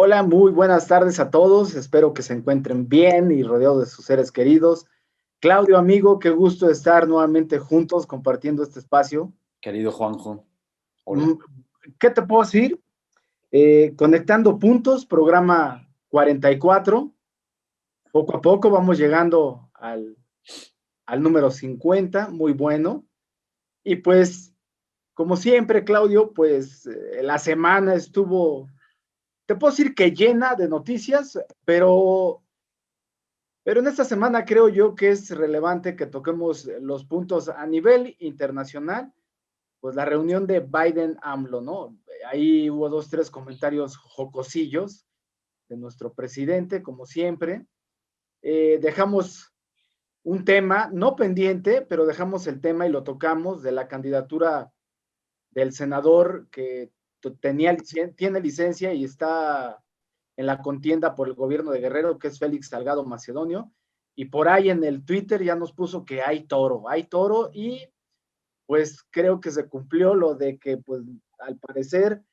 Hola, muy buenas tardes a todos. Espero que se encuentren bien y rodeados de sus seres queridos. Claudio, amigo, qué gusto estar nuevamente juntos compartiendo este espacio. Querido Juanjo, hola. Mm, ¿Qué te puedo decir? Conectando puntos, programa 44. Poco a poco vamos llegando al número 50, muy bueno. Y pues, como siempre, Claudio, pues la semana estuvo, te puedo decir que llena de noticias, pero en esta semana creo yo que es relevante que toquemos los puntos a nivel internacional, pues la reunión de Biden-AMLO, ¿no? Ahí hubo dos, tres comentarios jocosillos de nuestro presidente, como siempre. Dejamos un tema, no pendiente, pero dejamos el tema y lo tocamos de la candidatura del senador que tiene licencia y está en la contienda por el gobierno de Guerrero, que es Félix Salgado Macedonio, y por ahí en el Twitter ya nos puso que hay toro, y pues creo que se cumplió lo de que, pues, al parecer,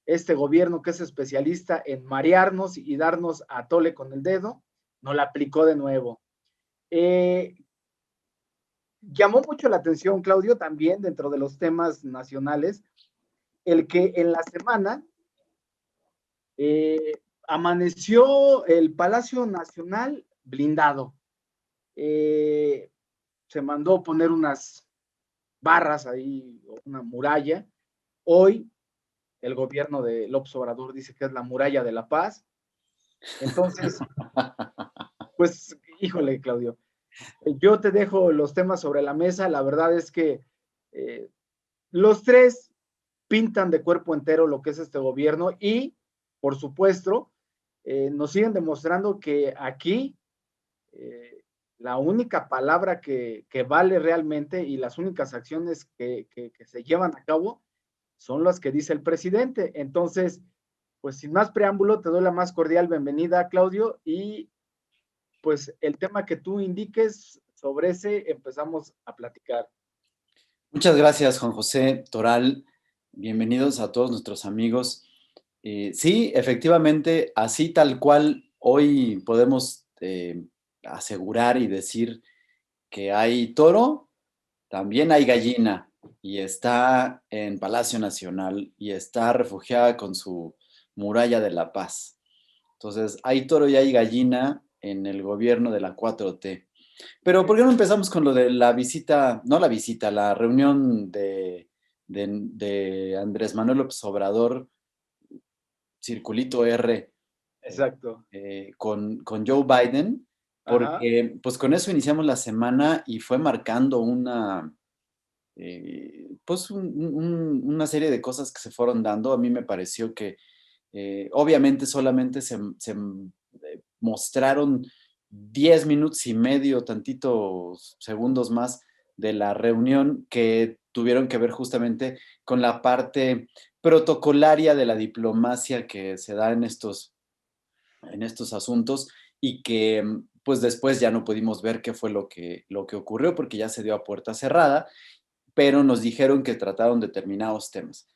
este gobierno que es especialista en marearnos y darnos a tole con el dedo, nos la aplicó de nuevo. Eh, Llamó mucho la atención, Claudio, también dentro de los temas nacionales, el que en la semana eh, amaneció el Palacio Nacional blindado. Eh, Se mandó poner unas barras ahí, una muralla. Hoy el gobierno de López Obrador dice que es la muralla de la paz. Entonces, pues, híjole, Claudio, yo te dejo los temas sobre la mesa. La verdad es que eh, los tres pintan de cuerpo entero lo que es este gobierno y, por supuesto, nos siguen demostrando que aquí la única palabra que vale realmente y las únicas acciones que se llevan a cabo son las que dice el presidente. Entonces, pues sin más preámbulo, te doy la más cordial bienvenida, Claudio, y pues el tema que tú indiques sobre ese empezamos a platicar. Muchas gracias, Juan José Toral. Bienvenidos a todos nuestros amigos. Sí, efectivamente, así tal cual, hoy podemos asegurar y decir que hay toro, también hay gallina, y está en Palacio Nacional y está refugiada con su muralla de la paz. Entonces, hay toro y hay gallina en el gobierno de la 4T. Pero ¿por qué no empezamos con lo de la visita, no la visita, la reunión de Andrés Manuel López Obrador, Circulito R, Exacto. con Joe Biden? Ajá. Porque pues con eso iniciamos la semana y fue marcando pues una serie de cosas que se fueron dando. A mí me pareció que obviamente solamente se mostraron 10 minutos y medio, tantitos segundos más de la reunión que tuvieron que ver justamente con la parte protocolaria de la diplomacia que se da en estos asuntos y que pues después ya no pudimos ver qué fue lo que ocurrió porque ya se dio a puerta cerrada, pero nos dijeron que trataron determinados temas.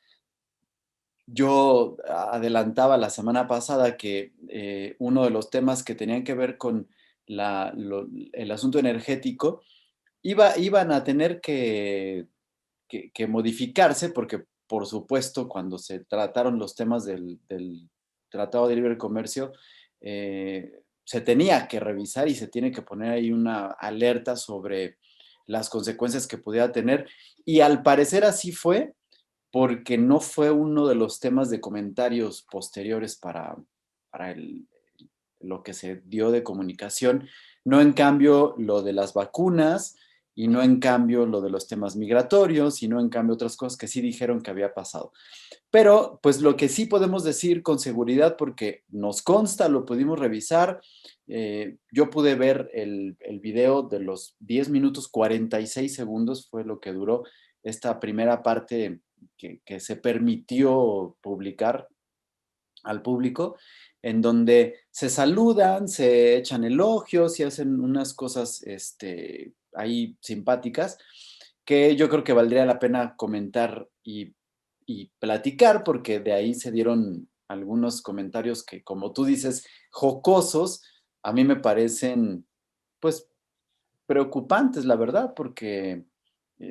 Yo adelantaba la semana pasada que uno de los temas que tenían que ver con el asunto energético iban a tener que modificarse porque, por supuesto, cuando se trataron los temas del Tratado de Libre Comercio, se tenía que revisar y se tiene que poner ahí una alerta sobre las consecuencias que pudiera tener. Y al parecer así fue, porque no fue uno de los temas de comentarios posteriores para lo que se dio de comunicación, no en cambio lo de las vacunas y no en cambio lo de los temas migratorios y no en cambio otras cosas que sí dijeron que había pasado. Pero pues lo que sí podemos decir con seguridad, porque nos consta, lo pudimos revisar, yo pude ver el video de los 10 minutos 46 segundos, fue lo que duró esta primera parte que se permitió publicar al público, en donde se saludan, se echan elogios y hacen unas cosas ahí simpáticas que yo creo que valdría la pena comentar y platicar, porque de ahí se dieron algunos comentarios que, como tú dices, jocosos, a mí me parecen, pues, preocupantes, la verdad, porque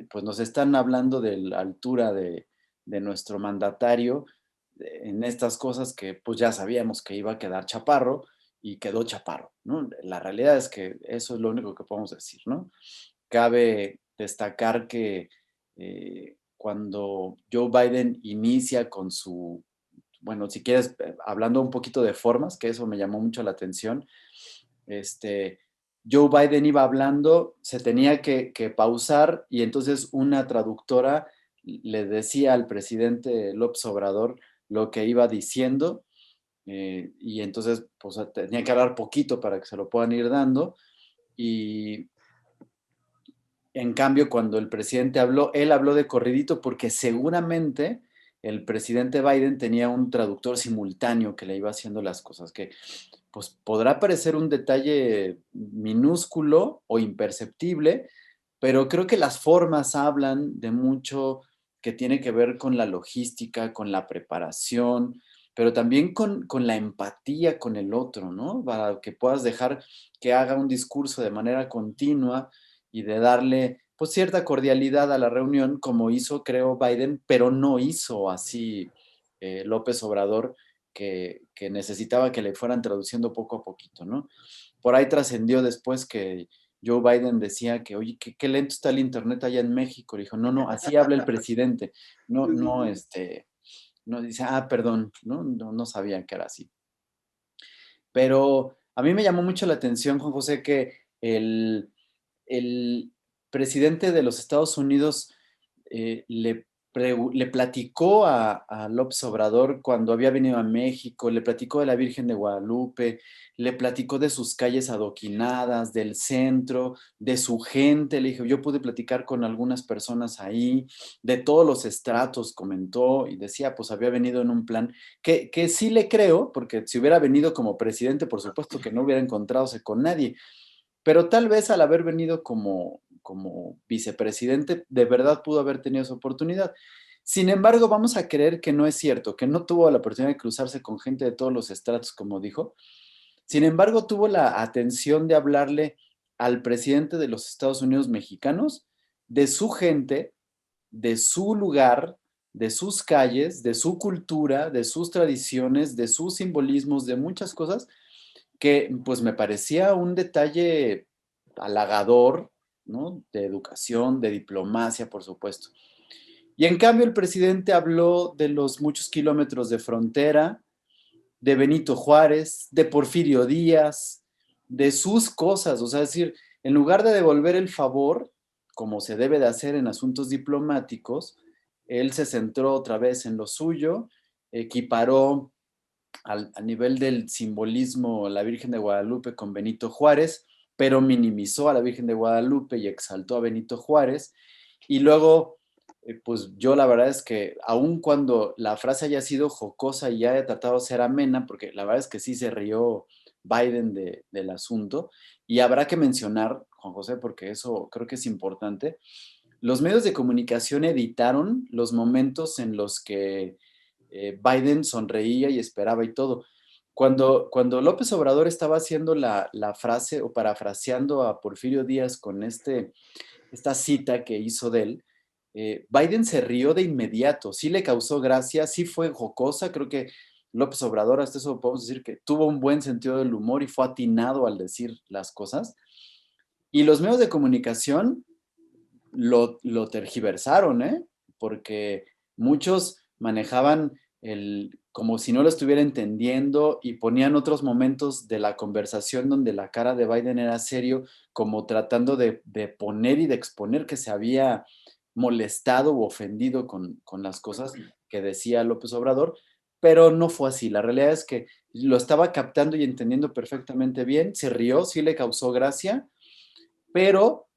pues nos están hablando de la altura de nuestro mandatario en estas cosas que pues ya sabíamos que iba a quedar chaparro y quedó chaparro, ¿no? La realidad es que eso es lo único que podemos decir, ¿no? Cabe destacar que cuando Joe Biden inicia con su, bueno, si quieres, hablando un poquito de formas, que eso me llamó mucho la atención, este, Joe Biden iba hablando, se tenía que pausar y entonces una traductora le decía al presidente López Obrador lo que iba diciendo y entonces pues tenía que hablar poquito para que se lo puedan ir dando y en cambio cuando el presidente habló, él habló de corridito porque seguramente el presidente Biden tenía un traductor simultáneo que le iba haciendo las cosas, que pues podrá parecer un detalle minúsculo o imperceptible, pero creo que las formas hablan de mucho que tiene que ver con la logística, con la preparación, pero también con la empatía con el otro, ¿no? Para que puedas dejar que haga un discurso de manera continua y de darle pues cierta cordialidad a la reunión, como hizo, creo, Biden, pero no hizo así López Obrador, que necesitaba que le fueran traduciendo poco a poquito, ¿no? Por ahí trascendió después que Joe Biden decía que, oye, qué lento está el internet allá en México. Le dijo, no, no, así habla el presidente. No, Sí, sí, no, sí. no dice, perdón, no sabía que era así. Pero a mí me llamó mucho la atención, Juan José, que el presidente de los Estados Unidos le platicó a López Obrador cuando había venido a México, le platicó de la Virgen de Guadalupe, le platicó de sus calles adoquinadas, del centro, de su gente. Le dije, yo pude platicar con algunas personas ahí, de todos los estratos, comentó y decía, pues había venido en un plan que sí le creo, porque si hubiera venido como presidente, por supuesto que no hubiera encontradose con nadie, pero tal vez al haber venido como vicepresidente, de verdad pudo haber tenido esa oportunidad. Sin embargo, vamos a creer que no es cierto, que no tuvo la oportunidad de cruzarse con gente de todos los estratos, como dijo. Sin embargo, tuvo la atención de hablarle al presidente de los Estados Unidos mexicanos, de su gente, de su lugar, de sus calles, de su cultura, de sus tradiciones, de sus simbolismos, de muchas cosas que pues me parecía un detalle halagador, ¿no? De educación, de diplomacia, por supuesto. Y en cambio el presidente habló de los muchos kilómetros de frontera, de Benito Juárez, de Porfirio Díaz, de sus cosas, o sea, es decir, en lugar de devolver el favor, como se debe de hacer en asuntos diplomáticos, él se centró otra vez en lo suyo, equiparó a nivel del simbolismo la Virgen de Guadalupe con Benito Juárez, pero minimizó a la Virgen de Guadalupe y exaltó a Benito Juárez. Y luego, pues yo la verdad es que aun cuando la frase haya sido jocosa y haya tratado de ser amena, porque la verdad es que sí se rió Biden del asunto, y habrá que mencionar, Juan José, porque eso creo que es importante, los medios de comunicación editaron los momentos en los que Biden sonreía y esperaba y todo. Cuando López Obrador estaba haciendo la frase o parafraseando a Porfirio Díaz con esta cita que hizo de él, Biden se rió de inmediato, sí le causó gracia, sí fue jocosa, creo que López Obrador, hasta eso podemos decir que tuvo un buen sentido del humor y fue atinado al decir las cosas. Y los medios de comunicación lo tergiversaron, ¿eh? Porque muchos manejaban como si no lo estuviera entendiendo y ponían otros momentos de la conversación donde la cara de Biden era serio, como tratando de poner y de exponer que se había molestado u ofendido con las cosas que decía López Obrador, pero no fue así. La realidad es que lo estaba captando y entendiendo perfectamente bien, se rió, sí le causó gracia, pero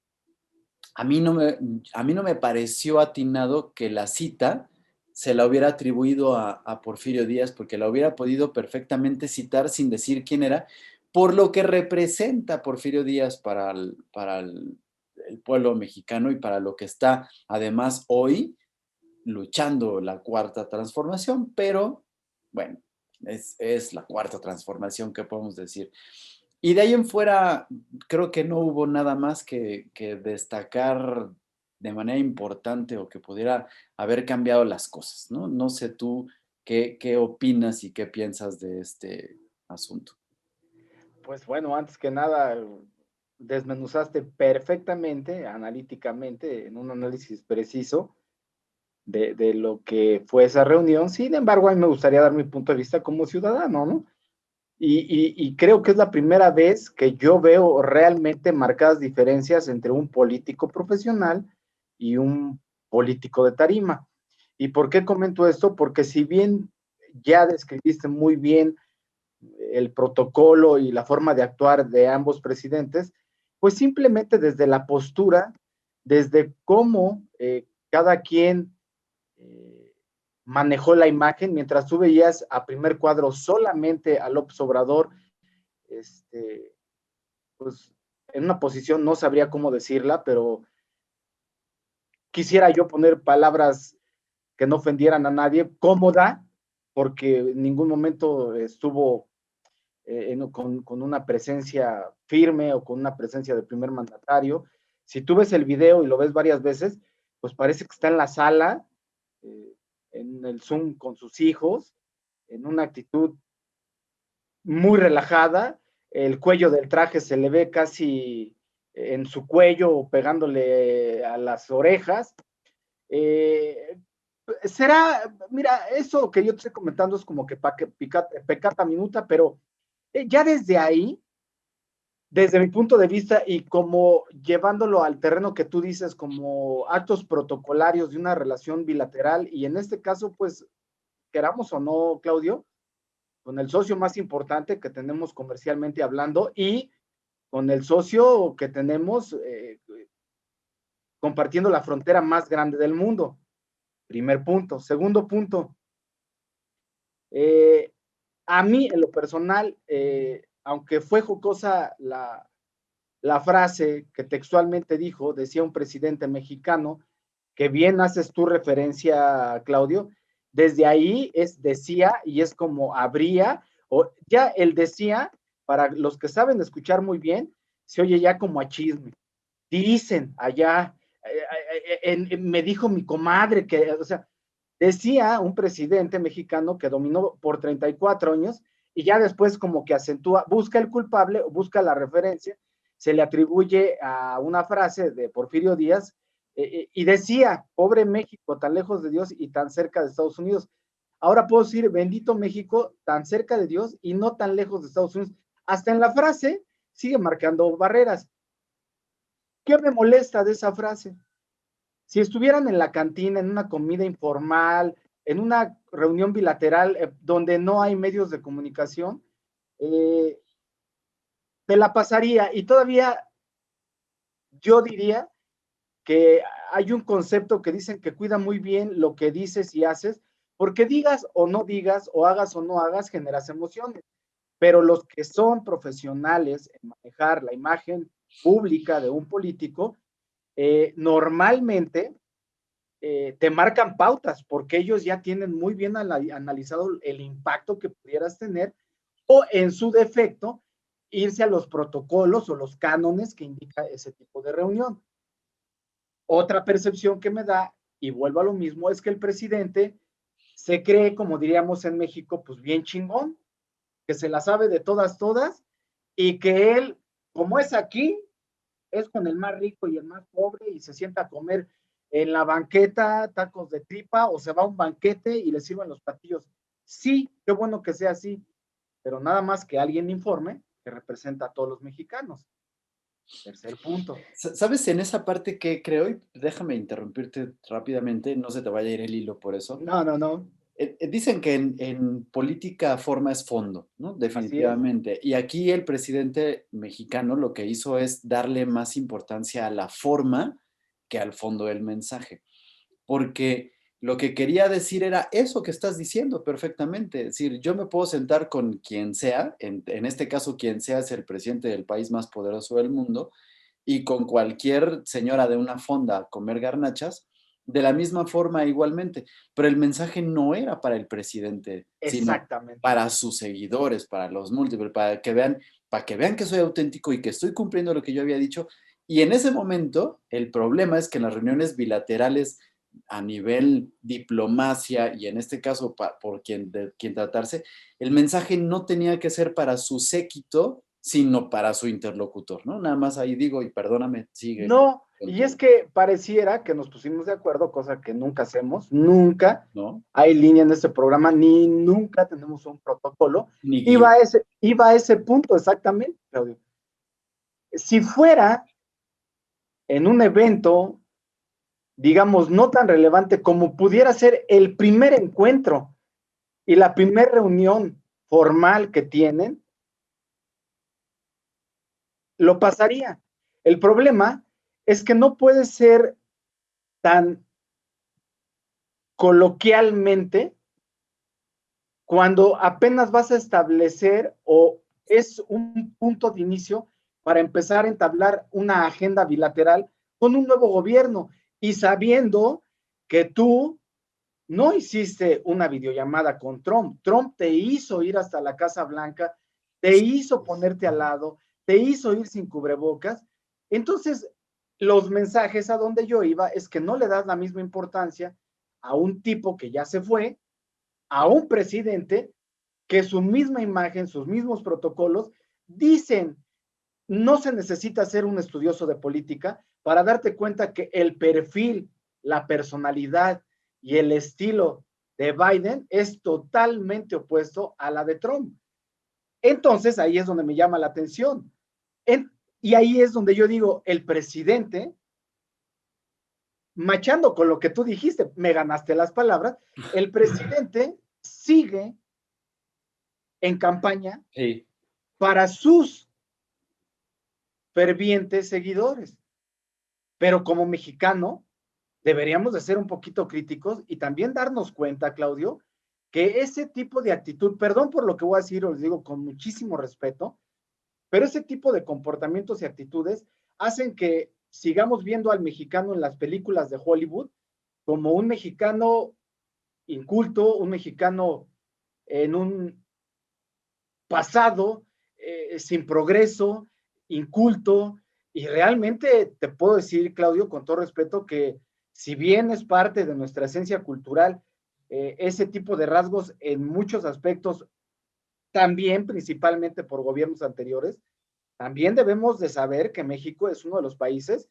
a mí no me, a mí no me pareció atinado que la cita se la hubiera atribuido a Porfirio Díaz, porque la hubiera podido perfectamente citar sin decir quién era, por lo que representa Porfirio Díaz para el pueblo mexicano y para lo que está además hoy luchando la cuarta transformación. Pero bueno, Es la cuarta transformación que podemos decir. Y de ahí en fuera, creo que no hubo nada más que destacar de manera importante o que pudiera haber cambiado las cosas, ¿no? No sé tú qué opinas y qué piensas de este asunto. Pues bueno, antes que nada, desmenuzaste perfectamente, analíticamente, en un análisis preciso de lo que fue esa reunión. Sin embargo, a mí me gustaría dar mi punto de vista como ciudadano, ¿no? Y creo que es la primera vez que yo veo realmente marcadas diferencias entre un político profesional y un político de tarima. ¿Y por qué comento esto? Porque si bien ya describiste muy bien el protocolo y la forma de actuar de ambos presidentes, pues simplemente desde la postura, desde cómo cada quien manejó la imagen, mientras tú veías a primer cuadro solamente a López Obrador, este, pues en una posición, no sabría cómo decirla, pero quisiera yo poner palabras que no ofendieran a nadie, cómoda, porque en ningún momento estuvo con una presencia firme o con una presencia de primer mandatario. Si tú ves el video y lo ves varias veces, pues parece que está en la sala, eh, en el Zoom con sus hijos, en una actitud muy relajada, el cuello del traje se le ve casi en su cuello pegándole a las orejas. Eh, será, mira, eso que yo te estoy comentando es como que pecata minuta, pero ya desde ahí, desde mi punto de vista y como llevándolo al terreno que tú dices como actos protocolarios de una relación bilateral y en este caso, pues, queramos o no, Claudio, con el socio más importante que tenemos comercialmente hablando y con el socio que tenemos compartiendo la frontera más grande del mundo. Primer punto. Segundo punto, eh, a mí en lo personal, aunque fue jocosa la frase que textualmente dijo, decía un presidente mexicano, que bien haces tu referencia, Claudio, desde ahí es decía y es como habría, o ya el decía, para los que saben escuchar muy bien, se oye ya como a chisme. Dicen allá, me dijo mi comadre que, o sea, decía un presidente mexicano que dominó por 34 años y ya después como que acentúa, busca el culpable, busca la referencia, se le atribuye a una frase de Porfirio Díaz y decía, pobre México, tan lejos de Dios y tan cerca de Estados Unidos. Ahora puedo decir, bendito México, tan cerca de Dios y no tan lejos de Estados Unidos. Hasta en la frase sigue marcando barreras. ¿Qué me molesta de esa frase? Si estuvieran en la cantina, en una comida informal, en una reunión bilateral donde no hay medios de comunicación, eh, te la pasaría y todavía yo diría que hay un concepto que dicen que cuida muy bien lo que dices y haces, porque digas o no digas, o hagas o no hagas, generas emociones. Pero los que son profesionales en manejar la imagen pública de un político, normalmente te marcan pautas porque ellos ya tienen muy bien analizado el impacto que pudieras tener o en su defecto irse a los protocolos o los cánones que indica ese tipo de reunión. Otra percepción que me da, y vuelvo a lo mismo, es que el presidente se cree, como diríamos en México, pues bien chingón, que se la sabe de todas, todas, y que él, como es aquí, es con el más rico y el más pobre y se sienta a comer en la banqueta tacos de tripa o se va a un banquete y le sirven los platillos. Sí, qué bueno que sea así, pero nada más que alguien informe que representa a todos los mexicanos. Tercer punto. ¿Sabes en esa parte que creo? Y déjame interrumpirte rápidamente, no se te vaya a ir el hilo por eso. No, no, no. Dicen que en política forma es fondo, ¿no? Así es. Definitivamente. Y aquí el presidente mexicano lo que hizo es darle más importancia a la forma que al fondo del mensaje. Porque lo que quería decir era eso que estás diciendo perfectamente. Es decir, yo me puedo sentar con quien sea, en este caso quien sea es el presidente del país más poderoso del mundo, y con cualquier señora de una fonda a comer garnachas, de la misma forma igualmente, pero el mensaje no era para el presidente, sino Exactamente. para sus seguidores, para los múltiples, para que vean que soy auténtico y que estoy cumpliendo lo que yo había dicho. Y en ese momento, el problema es que en las reuniones bilaterales a nivel diplomacia y en este caso por de quien tratarse, el mensaje no tenía que ser para su séquito, sino para su interlocutor, ¿no? Nada más ahí digo, y perdóname, sigue No, con y es tu, que pareciera que nos pusimos de acuerdo, cosa que nunca hacemos, nunca ¿no? hay línea en este programa, ni nunca tenemos un protocolo. Ni guión. Iba a ese punto exactamente, Claudio. Si fuera en un evento, digamos, no tan relevante como pudiera ser el primer encuentro y la primera reunión formal que tienen, lo pasaría. El problema es que no puede ser tan coloquialmente cuando apenas vas a establecer o es un punto de inicio para empezar a entablar una agenda bilateral con un nuevo gobierno y sabiendo que tú no hiciste una videollamada con Trump. Trump te hizo ir hasta la Casa Blanca, te hizo ponerte al lado, te hizo ir sin cubrebocas. Entonces, los mensajes a donde yo iba es que no le das la misma importancia a un tipo que ya se fue, a un presidente que su misma imagen, sus mismos protocolos dicen, no se necesita ser un estudioso de política para darte cuenta que el perfil, la personalidad y el estilo de Biden es totalmente opuesto a la de Trump. Entonces ahí es donde me llama la atención. Y ahí es donde yo digo, el presidente, machando con lo que tú dijiste, me ganaste las palabras, el presidente sigue en campaña Sí. para sus fervientes seguidores. Pero como mexicano, deberíamos de ser un poquito críticos y también darnos cuenta, Claudio, que ese tipo de actitud, perdón por lo que voy a decir, os digo con muchísimo respeto, pero ese tipo de comportamientos y actitudes hacen que sigamos viendo al mexicano en las películas de Hollywood como un mexicano inculto, un mexicano en un pasado, sin progreso, inculto, y realmente te puedo decir, Claudio, con todo respeto, que si bien es parte de nuestra esencia cultural, ese tipo de rasgos en muchos aspectos, también principalmente por gobiernos anteriores, también debemos de saber que México es uno de los países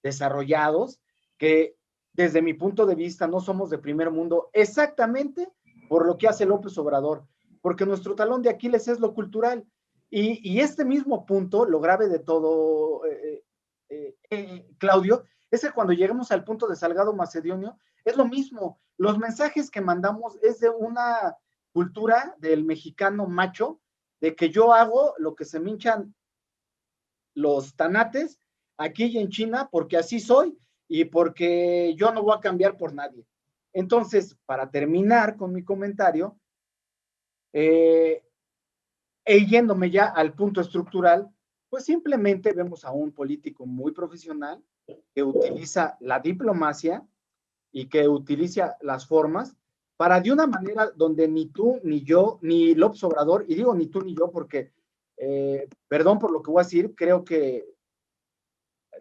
desarrollados que desde mi punto de vista no somos de primer mundo exactamente por lo que hace López Obrador, porque nuestro talón de Aquiles es lo cultural. Y este mismo punto, lo grave de todo, Claudio, es que cuando llegamos al punto de Salgado Macedonio, es lo mismo. Los mensajes que mandamos es de una cultura del mexicano macho, de que yo hago lo que se me hinchan los tanates aquí y en China porque así soy y porque yo no voy a cambiar por nadie. Entonces, para terminar con mi comentario, eh, yéndome ya al punto estructural, pues simplemente vemos a un político muy profesional que utiliza la diplomacia y que utiliza las formas para de una manera donde ni tú, ni yo, ni López Obrador, y digo ni tú ni yo porque, perdón por lo que voy a decir, creo que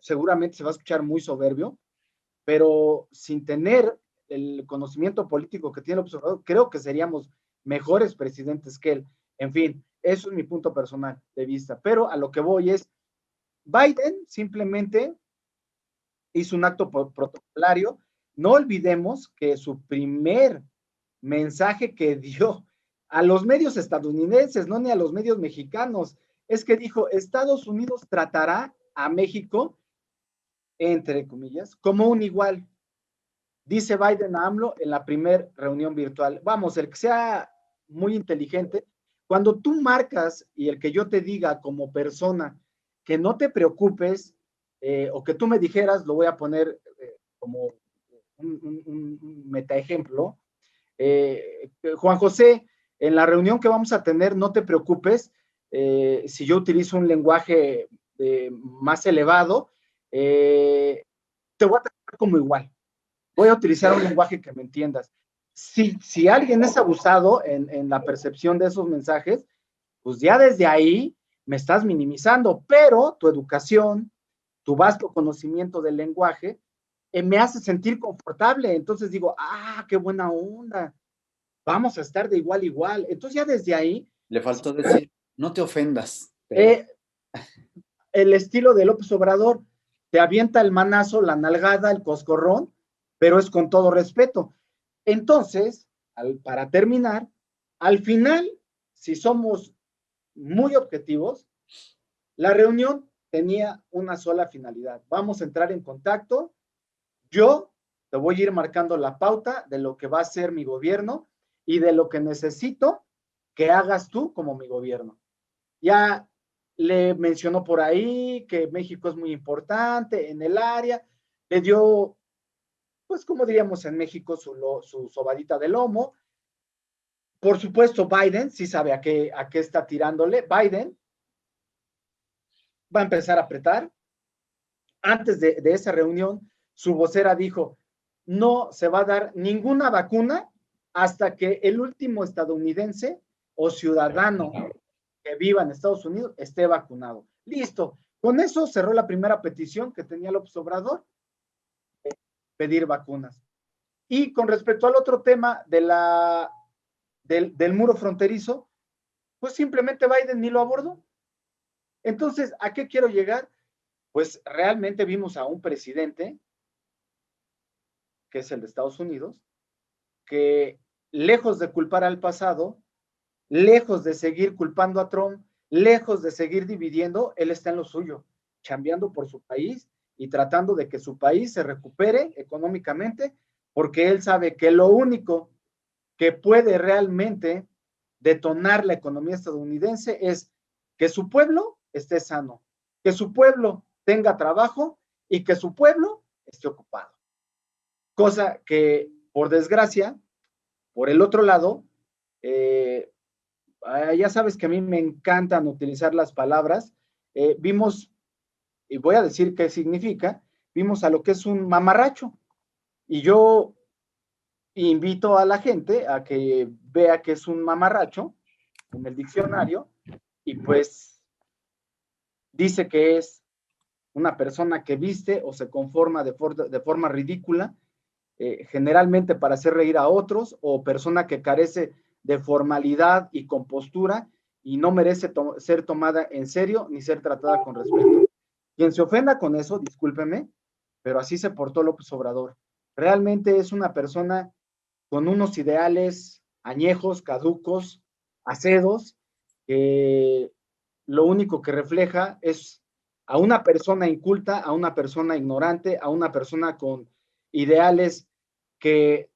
seguramente se va a escuchar muy soberbio, pero sin tener el conocimiento político que tiene el observador, creo que seríamos mejores presidentes que él. En fin, eso es mi punto personal de vista. Pero a lo que voy es, Biden simplemente hizo un acto protocolario. No olvidemos que su primer mensaje que dio a los medios estadounidenses, no ni a los medios mexicanos, es que dijo, Estados Unidos tratará a México, entre comillas, como un igual. Dice Biden a AMLO en la primera reunión virtual. Vamos, el que sea muy inteligente, cuando tú marcas y el que yo te diga como persona que no te preocupes o que tú me dijeras, lo voy a poner como un meta ejemplo. Juan José, en la reunión que vamos a tener, no te preocupes si yo utilizo un lenguaje más elevado, te voy a tratar como igual. voy a utilizar un lenguaje que me entiendas. Si alguien es abusado en la percepción de esos mensajes, pues ya desde ahí me estás minimizando, pero tu educación, tu vasto conocimiento del lenguaje, me hace sentir confortable. Entonces digo, qué buena onda, vamos a estar de igual a igual. Entonces ya desde ahí, Le faltó decir, no te ofendas, pero eh, el estilo de López Obrador, te avienta el manazo, la nalgada, el coscorrón, pero es con todo respeto. Entonces, para terminar, al final, si somos muy objetivos, la reunión tenía una sola finalidad. Vamos a entrar en contacto. Yo te voy a ir marcando la pauta de lo que va a ser mi gobierno y de lo que necesito que hagas tú como mi gobierno. Ya le mencionó por ahí que México es muy importante en el área, le dio, pues como diríamos en México, su sobadita de lomo. Por supuesto, Biden sí sabe a qué está tirándole. Biden va a empezar a apretar. Antes de esa reunión, su vocera dijo, no se va a dar ninguna vacuna hasta que el último estadounidense o ciudadano que viva en Estados Unidos esté vacunado. Listo. Con eso cerró la primera petición que tenía López Obrador, pedir vacunas. Y con respecto al otro tema del muro fronterizo, pues simplemente Biden ni lo abordó. Entonces, ¿a qué quiero llegar? Pues realmente vimos a un presidente, que es el de Estados Unidos, que lejos de culpar al pasado, lejos de seguir culpando a Trump, lejos de seguir dividiendo, él está en lo suyo, chambeando por su país y tratando de que su país se recupere económicamente, porque él sabe que lo único que puede realmente detonar la economía estadounidense es que su pueblo esté sano, que su pueblo tenga trabajo y que su pueblo esté ocupado. Cosa que, por desgracia, por el otro lado, eh, ya sabes que a mí me encantan utilizar las palabras. Vimos, y voy a decir qué significa, vimos a lo que es un mamarracho. Y yo invito a la gente a que vea que es un mamarracho en el diccionario y pues dice que es una persona que viste o se conforma de forma ridícula, generalmente para hacer reír a otros, o persona que carece de formalidad y compostura y no merece ser tomada en serio ni ser tratada con respeto. Quien se ofenda con eso, discúlpeme, pero así se portó López Obrador. Realmente es una persona con unos ideales añejos, caducos, acedos, que lo único que refleja es a una persona inculta, a una persona ignorante, a una persona con ideales que,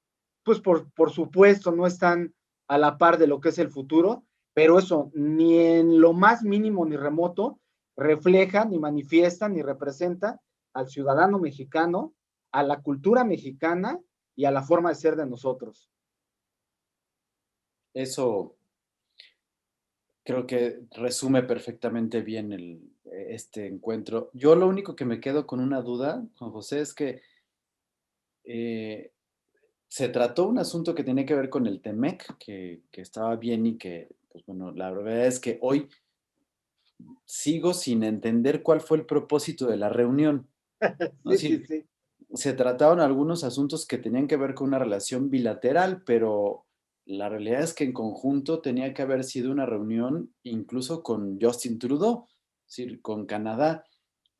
pues por supuesto, no están a la par de lo que es el futuro, pero eso ni en lo más mínimo ni remoto refleja, ni manifiesta, ni representa al ciudadano mexicano, a la cultura mexicana y a la forma de ser de nosotros. eso creo que resume perfectamente bien este encuentro. Yo lo único que me quedo con una duda, Juan José, es que eh, se trató un asunto que tiene que ver con el TEMEC, que estaba bien y que, pues bueno, la verdad es que hoy sigo sin entender cuál fue el propósito de la reunión, ¿no? Sí, Es sí, decir, sí. se trataron algunos asuntos que tenían que ver con una relación bilateral, pero la realidad es que en conjunto tenía que haber sido una reunión incluso con Justin Trudeau, es decir, con Canadá,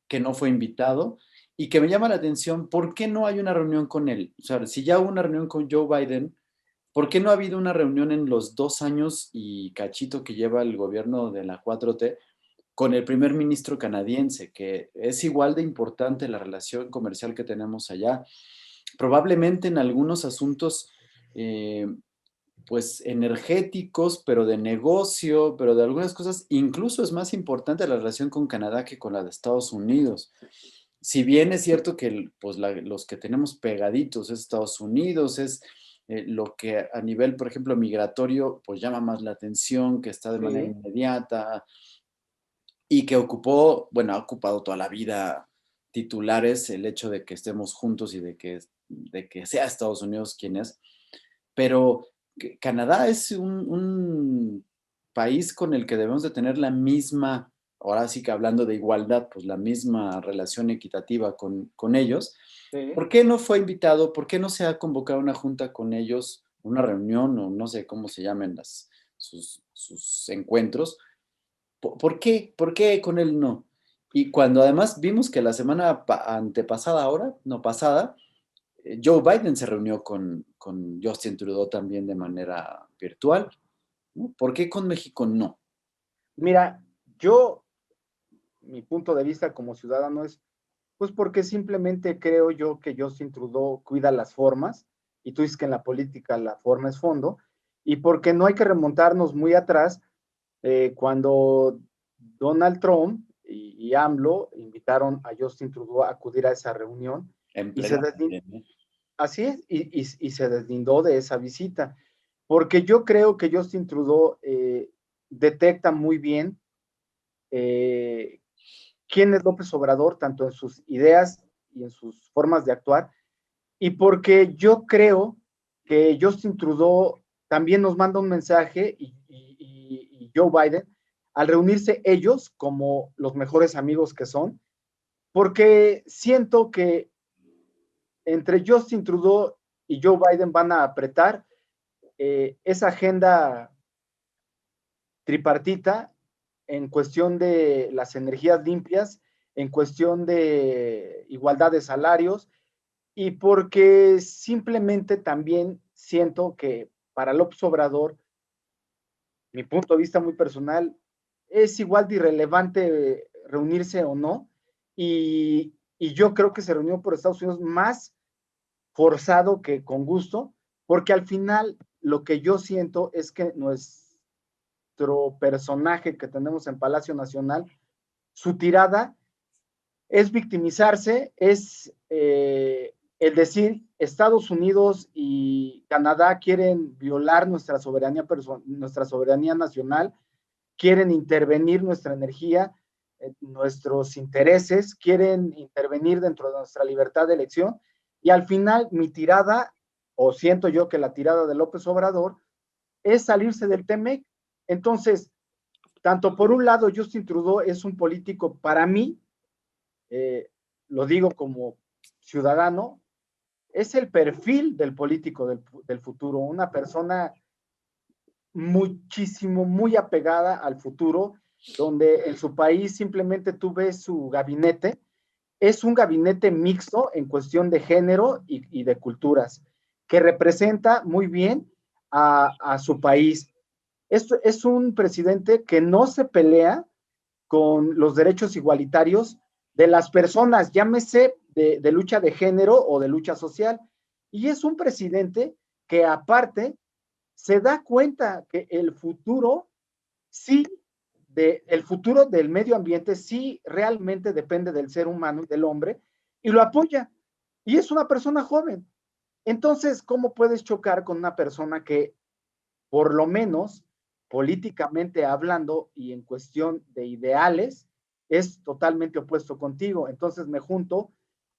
que no fue invitado y que me llama la atención, ¿por qué no hay una reunión con él? O sea, si ya hubo una reunión con Joe Biden, ¿por qué no ha habido una reunión en los 2 años y cachito que lleva el gobierno de la 4T con el primer ministro canadiense, que es igual de importante la relación comercial que tenemos allá? Probablemente en algunos asuntos, eh, pues energéticos, pero de negocio, pero de algunas cosas, incluso es más importante la relación con Canadá que con la de Estados Unidos. Si bien es cierto que pues, los que tenemos pegaditos es Estados Unidos, es lo que a nivel, por ejemplo, migratorio, pues llama más la atención, que está de manera Sí, inmediata y que ocupó, bueno, ha ocupado toda la vida titulares el hecho de que estemos juntos y de que de que sea Estados Unidos quien es, pero Canadá es un país con el que debemos de tener la misma, ahora sí que hablando de igualdad, pues la misma relación equitativa con ellos. Sí. ¿Por qué no fue invitado? ¿Por qué no se ha convocado una junta con ellos, una reunión o no sé cómo se llamen sus encuentros? ¿Por qué? ¿Por qué con él no? Y cuando además vimos que la semana antepasada, ahora, no pasada, Joe Biden se reunió con Justin Trudeau también de manera virtual, ¿no? ¿Por qué con México no? Mira, yo, mi punto de vista como ciudadano es, pues porque simplemente creo yo que Justin Trudeau cuida las formas, y tú dices que en la política la forma es fondo, y porque no hay que remontarnos muy atrás, cuando Donald Trump y AMLO invitaron a Justin Trudeau a acudir a esa reunión, En y se plena deslindó, pandemia. así es, y se deslindó de esa visita, porque yo creo que Justin Trudeau detecta muy bien eh, quién es López Obrador, tanto en sus ideas y en sus formas de actuar, y porque yo creo que Justin Trudeau también nos manda un mensaje y Joe Biden al reunirse ellos como los mejores amigos que son, porque siento que entre Justin Trudeau y Joe Biden van a apretar esa agenda tripartita en cuestión de las energías limpias, en cuestión de igualdad de salarios, y porque simplemente también siento que para López Obrador, mi punto de vista muy personal, es igual de irrelevante reunirse o no, y yo creo que se reunió por Estados Unidos más forzado que con gusto, porque al final lo que yo siento es que nuestro personaje que tenemos en Palacio Nacional, su tirada es victimizarse, es el decir Estados Unidos y Canadá quieren violar nuestra soberanía nacional, quieren intervenir nuestra energía, nuestros intereses, quieren intervenir dentro de nuestra libertad de elección. Y al final mi tirada, o siento yo que la tirada de López Obrador, es salirse del TEMEC. Entonces, tanto por un lado, Justin Trudeau es un político para mí, eh, lo digo como ciudadano, es el perfil del político del futuro, una persona muchísimo, muy apegada al futuro, donde en su país simplemente tú ves su gabinete, es un gabinete mixto en cuestión de género y de culturas, que representa muy bien a su país. Es un presidente que no se pelea con los derechos igualitarios de las personas, llámese de lucha de género o de lucha social. Y es un presidente que aparte se da cuenta que el futuro sí, el futuro del medio ambiente sí realmente depende del ser humano y del hombre, y lo apoya. Y es una persona joven. Entonces, ¿cómo puedes chocar con una persona que, por lo menos políticamente hablando y en cuestión de ideales, es totalmente opuesto contigo? Entonces me junto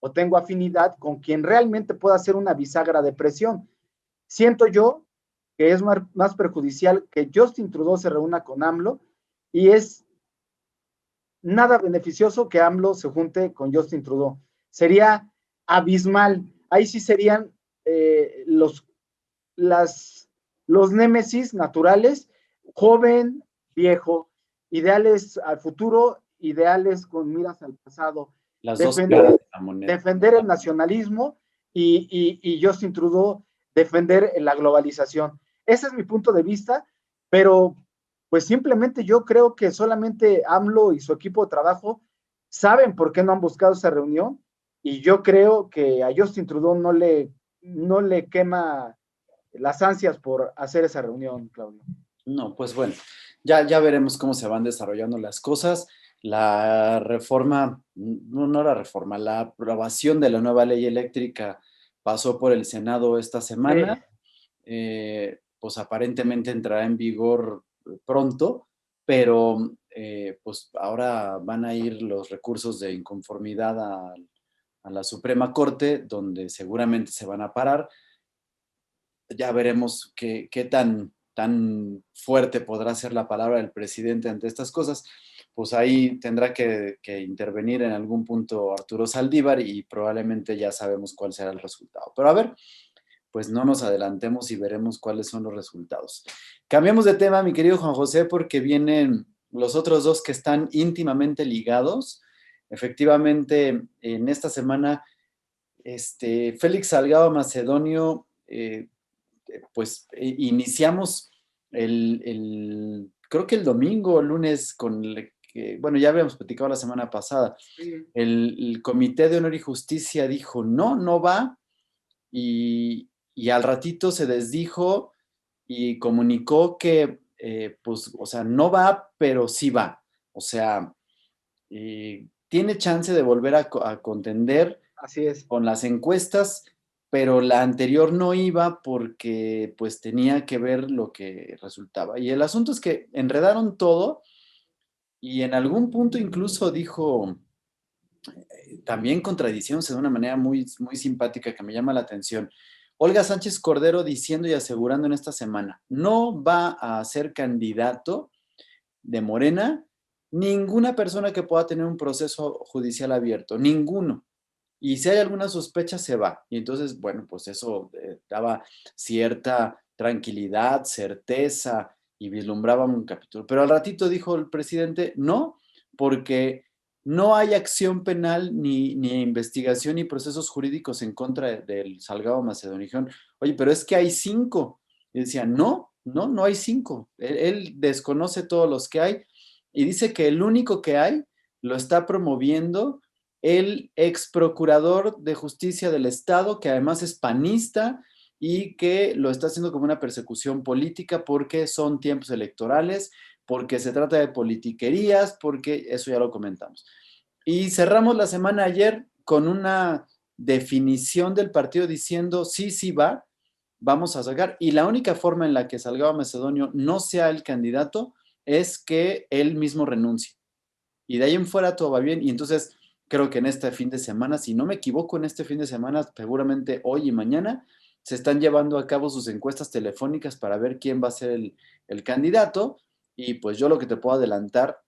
o tengo afinidad con quien realmente pueda ser una bisagra de presión. Siento yo que es más perjudicial que Justin Trudeau se reúna con AMLO, y es nada beneficioso que AMLO se junte con Justin Trudeau. Sería abismal. Ahí sí serían las, los némesis naturales, joven, viejo, ideales al futuro, ideales con miras al pasado. Las dos caras Defender, de la moneda. defender el nacionalismo y Justin Trudeau defender la globalización. Ese es mi punto de vista, pero pues simplemente yo creo que solamente AMLO y su equipo de trabajo saben por qué no han buscado esa reunión, y yo creo que a Justin Trudeau no le quema las ansias por hacer esa reunión, Claudio. No, pues bueno, ya veremos cómo se van desarrollando las cosas. La reforma, no la reforma, la aprobación de la nueva ley eléctrica pasó por el Senado esta semana. Sí, Pues aparentemente entrará en vigor pronto, pero pues ahora van a ir los recursos de inconformidad a la Suprema Corte, donde seguramente se van a parar. Ya veremos qué tan fuerte podrá ser la palabra del presidente ante estas cosas. Pues ahí tendrá que intervenir en algún punto Arturo Saldívar y probablemente ya sabemos cuál será el resultado. Pero a ver, pues no nos adelantemos y veremos cuáles son los resultados. Cambiamos de tema, mi querido Juan José, porque vienen los otros dos que están íntimamente ligados. Efectivamente, en esta semana, Félix Salgado Macedonio, pues iniciamos creo que el domingo o lunes bueno, ya habíamos platicado la semana pasada, Sí. el Comité de Honor y Justicia dijo, no va, y al ratito se desdijo y comunicó que, pues, o sea, no va, pero sí va. O sea, tiene chance de volver a contender Así es. con las encuestas, pero la anterior no iba porque pues tenía que ver lo que resultaba. Y el asunto es que enredaron todo y en algún punto incluso dijo, también contradiciéndose de una manera muy, muy simpática que me llama la atención. Olga Sánchez Cordero diciendo y asegurando en esta semana, no va a ser candidato de Morena ninguna persona que pueda tener un proceso judicial abierto, ninguno. Y si hay alguna sospecha, se va. Y entonces, bueno, pues eso daba cierta tranquilidad, certeza y vislumbraba un capítulo. Pero al ratito dijo el presidente, no, porque no hay acción penal ni investigación ni procesos jurídicos en contra del Salgado Macedonio. Dijeron, oye, pero es que hay 5. Y decía, no hay 5. Él desconoce todos los que hay y dice que el único que hay lo está promoviendo el ex procurador de justicia del Estado, que además es panista y que lo está haciendo como una persecución política porque son tiempos electorales, porque se trata de politiquerías, porque eso ya lo comentamos. Y cerramos la semana ayer con una definición del partido diciendo sí va, vamos a sacar. Y la única forma en la que Salgado Macedonio no sea el candidato es que él mismo renuncie. Y de ahí en fuera todo va bien. Y entonces creo que en este fin de semana, si no me equivoco, en este fin de semana, seguramente hoy y mañana, se están llevando a cabo sus encuestas telefónicas para ver quién va a ser el candidato. Y pues yo lo que te puedo adelantar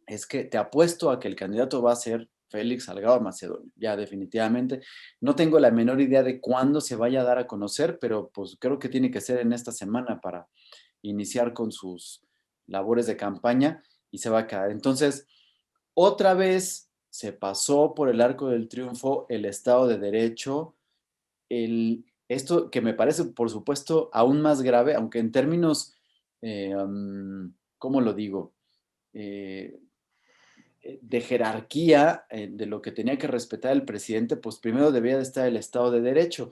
es que te apuesto a que el candidato va a ser Félix Salgado Macedonio, ya definitivamente. No tengo la menor idea de cuándo se vaya a dar a conocer, pero pues creo que tiene que ser en esta semana para iniciar con sus labores de campaña y se va a quedar. Entonces, otra vez se pasó por el arco del triunfo el Estado de Derecho, esto que me parece, por supuesto, aún más grave, aunque en términos, ¿cómo lo digo? Eh, de jerarquía de lo que tenía que respetar el presidente, pues primero debía de estar el Estado de Derecho.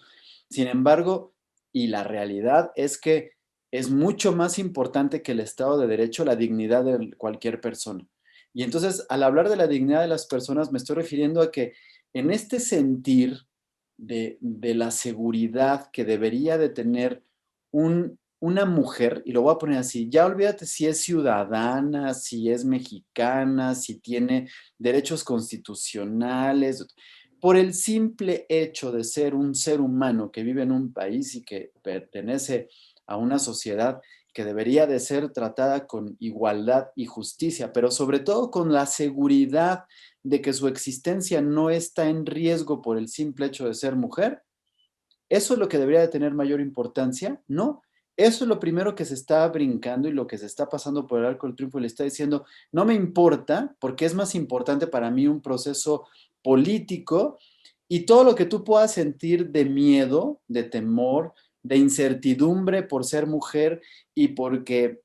Sin embargo, y la realidad es que es mucho más importante que el Estado de Derecho la dignidad de cualquier persona. Y entonces, al hablar de la dignidad de las personas, me estoy refiriendo a que en este sentir de la seguridad que debería de tener una mujer, y lo voy a poner así, ya olvídate si es ciudadana, si es mexicana, si tiene derechos constitucionales, por el simple hecho de ser un ser humano que vive en un país y que pertenece a una sociedad que debería de ser tratada con igualdad y justicia, pero sobre todo con la seguridad de que su existencia no está en riesgo por el simple hecho de ser mujer. ¿Eso es lo que debería de tener mayor importancia? No. Eso es lo primero que se está brincando y lo que se está pasando por el arco del triunfo y le está diciendo, no me importa porque es más importante para mí un proceso político y todo lo que tú puedas sentir de miedo, de temor, de incertidumbre por ser mujer y porque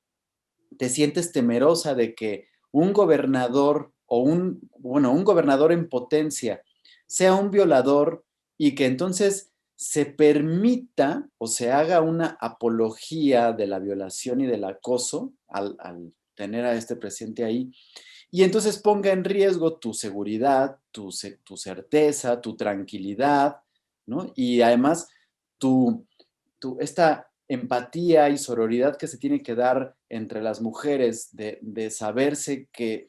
te sientes temerosa de que un gobernador o un gobernador en potencia sea un violador y que entonces se permita o se haga una apología de la violación y del acoso al tener a este presidente ahí, y entonces ponga en riesgo tu seguridad, tu certeza, tu tranquilidad, ¿no? Y además tu, esta empatía y sororidad que se tiene que dar entre las mujeres de saberse que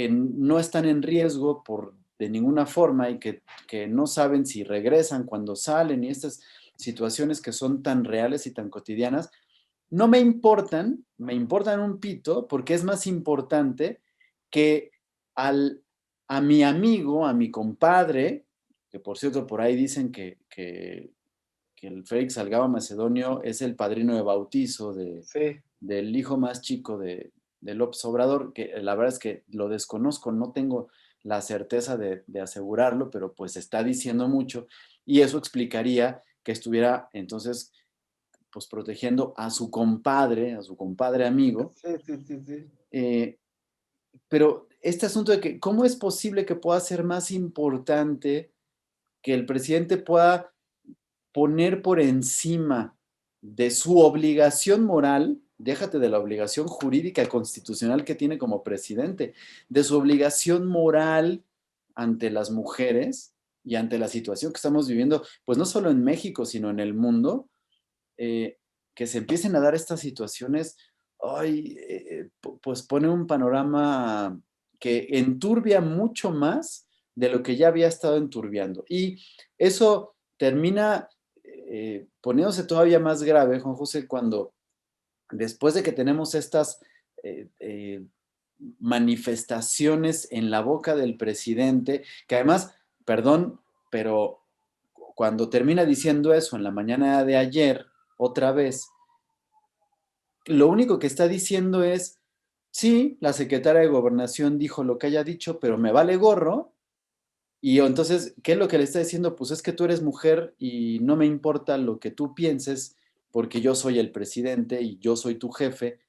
no están en riesgo por de ninguna forma y que no saben si regresan cuando salen y estas situaciones que son tan reales y tan cotidianas, no me importan un pito porque es más importante que al, a mi amigo, a mi compadre, que por cierto por ahí dicen que el Félix Salgado Macedonio es el padrino de bautizo Sí. del hijo más chico de López Obrador, que la verdad es que lo desconozco, no tengo la certeza de asegurarlo, pero pues está diciendo mucho y eso explicaría que estuviera entonces pues protegiendo a su compadre amigo. Sí, sí, sí, sí. eh, pero este asunto de que cómo es posible que pueda ser más importante que el presidente pueda poner por encima de su obligación moral, déjate de la obligación jurídica constitucional que tiene como presidente, de su obligación moral ante las mujeres y ante la situación que estamos viviendo, pues no solo en México, sino en el mundo, eh, que se empiecen a dar estas situaciones, ay, pues pone un panorama que enturbia mucho más de lo que ya había estado enturbiando. Y eso termina poniéndose todavía más grave, Juan José, cuando después de que tenemos estas eh, eh, manifestaciones en la boca del presidente, que además, perdón, pero cuando termina diciendo eso en la mañana de ayer, otra vez, lo único que está diciendo es, sí, la secretaria de Gobernación dijo lo que haya dicho, pero me vale gorro. Y entonces, ¿qué es lo que le está diciendo? Pues es que tú eres mujer y no me importa lo que tú pienses, porque yo soy el presidente y yo soy tu jefe.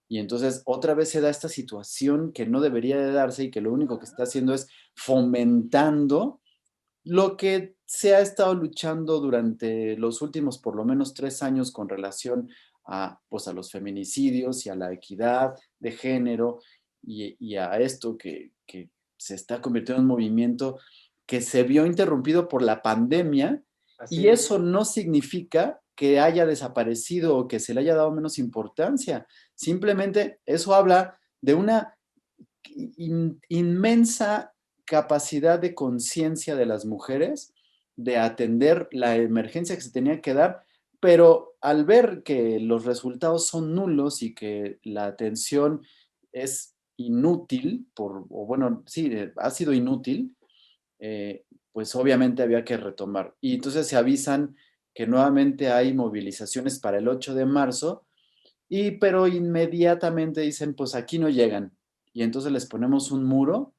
Y entonces otra vez se da esta situación que no debería de darse y que lo único que está haciendo es fomentando lo que se ha estado luchando durante los últimos por lo menos 3 años con relación a, pues, a los feminicidios y a la equidad de género y a esto que se está convirtiendo en un movimiento que se vio interrumpido por la pandemia Así y es. eso no significa que haya desaparecido o que se le haya dado menos importancia. Simplemente eso habla de una inmensa capacidad de conciencia de las mujeres de atender la emergencia que se tenía que dar, pero al ver que los resultados son nulos y que la atención es inútil, o bueno, sí, ha sido inútil, pues obviamente había que retomar. Y entonces se avisan que nuevamente hay movilizaciones para el 8 de marzo, pero inmediatamente dicen, pues aquí no llegan. Y entonces les ponemos un muro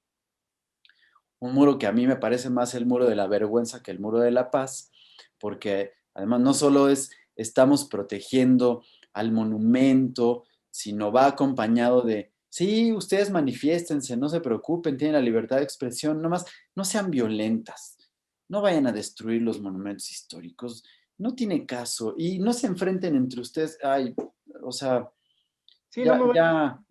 que a mí me parece más el muro de la vergüenza que el muro de la paz, porque además no solo estamos protegiendo al monumento, sino va acompañado de, sí, ustedes manifiéstense, no se preocupen, tienen la libertad de expresión, nomás no sean violentas, no vayan a destruir los monumentos históricos, no tiene caso, y no se enfrenten entre ustedes, ay, o sea, Sí, no me vayan, ya,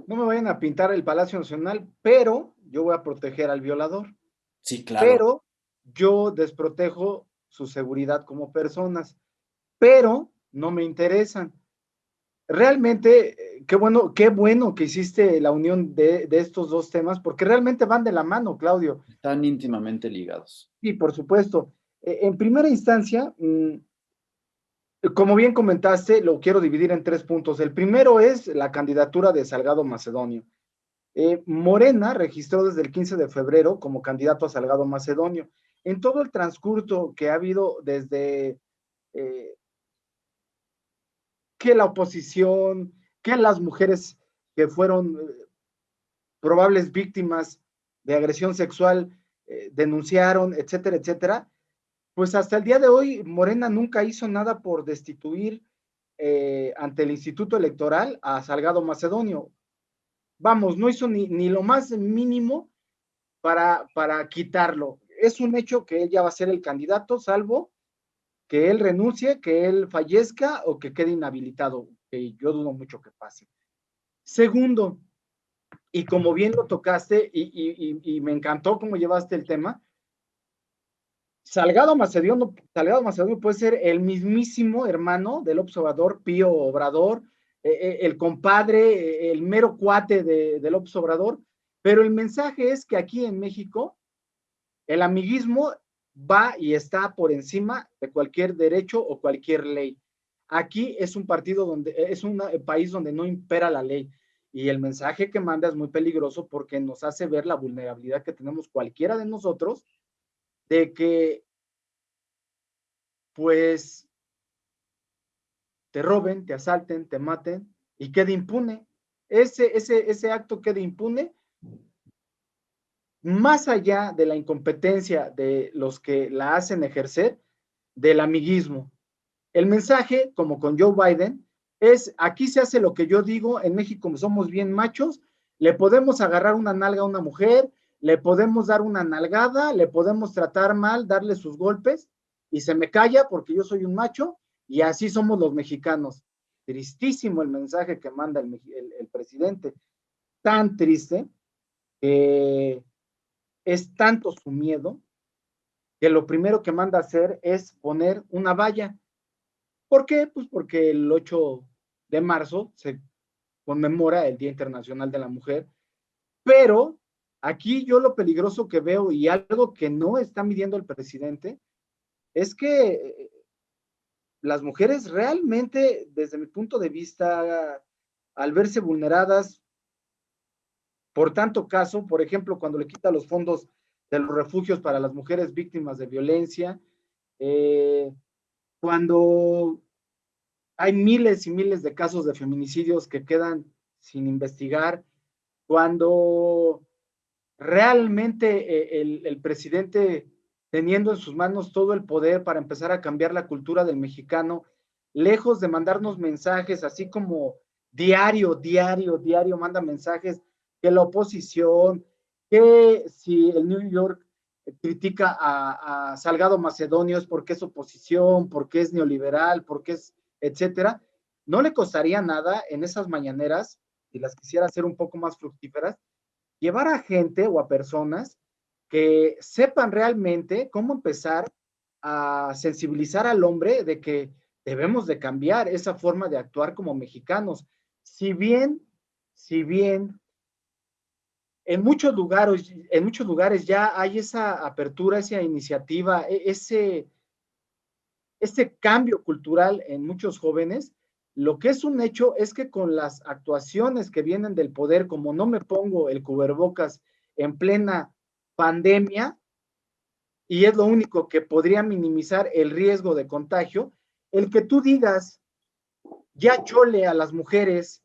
no me vayan a pintar el Palacio Nacional, pero yo voy a proteger al violador. sí, claro. Pero yo desprotejo su seguridad como personas, pero no me interesan. Realmente, qué bueno que hiciste la unión de estos dos temas, porque realmente van de la mano, Claudio. Están íntimamente ligados. Y por supuesto, en primera instancia, como bien comentaste, lo quiero dividir en tres puntos. El primero es la candidatura de Salgado Macedonio. Morena registró desde el 15 de febrero como candidato a Salgado Macedonio. En todo el transcurso que ha habido desde eh, que la oposición, que las mujeres que fueron probables víctimas de agresión sexual denunciaron, etcétera, etcétera, pues hasta el día de hoy Morena nunca hizo nada por destituir ante el Instituto Electoral a Salgado Macedonio. Vamos, no hizo ni lo más mínimo para quitarlo. Es un hecho que él ya va a ser el candidato, salvo que él renuncie, que él fallezca o que quede inhabilitado, que yo dudo mucho que pase. Segundo, y como bien lo tocaste y me encantó cómo llevaste el tema, Salgado Macedonio puede ser el mismísimo hermano del observador Pío Obrador, el compadre, el mero cuate del observador, pero el mensaje es que aquí en México El amiguismo va y está por encima de cualquier derecho o cualquier ley. Aquí es un partido donde, es un país donde no impera la ley. Y el mensaje que manda es muy peligroso porque nos hace ver la vulnerabilidad que tenemos cualquiera de nosotros de que, pues, te roben, te asalten, te maten y quede impune. Ese acto quede impune más allá de la incompetencia de los que la hacen ejercer, del amiguismo. El mensaje, como con Joe Biden, es aquí se hace lo que yo digo, en México somos bien machos, le podemos agarrar una nalga a una mujer, le podemos dar una nalgada, le podemos tratar mal, darle sus golpes, y se me calla porque yo soy un macho, y así somos los mexicanos. Tristísimo el mensaje que manda el presidente, tan triste, que es tanto su miedo, que lo primero que manda a hacer es poner una valla. ¿Por qué? Pues porque el 8 de marzo se conmemora el Día Internacional de la Mujer, pero aquí yo lo peligroso que veo y algo que no está midiendo el presidente es que las mujeres realmente, desde mi punto de vista, al verse vulneradas por tanto caso, por ejemplo, cuando le quita los fondos de los refugios para las mujeres víctimas de violencia, eh, cuando hay miles y miles de casos de feminicidios que quedan sin investigar, cuando realmente el presidente, teniendo en sus manos todo el poder para empezar a cambiar la cultura del mexicano, lejos de mandarnos mensajes, así como diario, manda mensajes que la oposición, que si el New York critica a Salgado Macedonio es porque es oposición, porque es neoliberal, porque es, etcétera, no le costaría nada en esas mañaneras, si las quisiera hacer un poco más fructíferas, llevar a gente o a personas que sepan realmente cómo empezar a sensibilizar al hombre de que debemos de cambiar esa forma de actuar como mexicanos. Si bien, si bien en muchos lugares ya hay esa apertura, esa iniciativa, ese cambio cultural en muchos jóvenes, lo que es un hecho es que con las actuaciones que vienen del poder, como no me pongo el cubrebocas en plena pandemia, y es lo único que podría minimizar el riesgo de contagio, el que tú digas, ya chole a las mujeres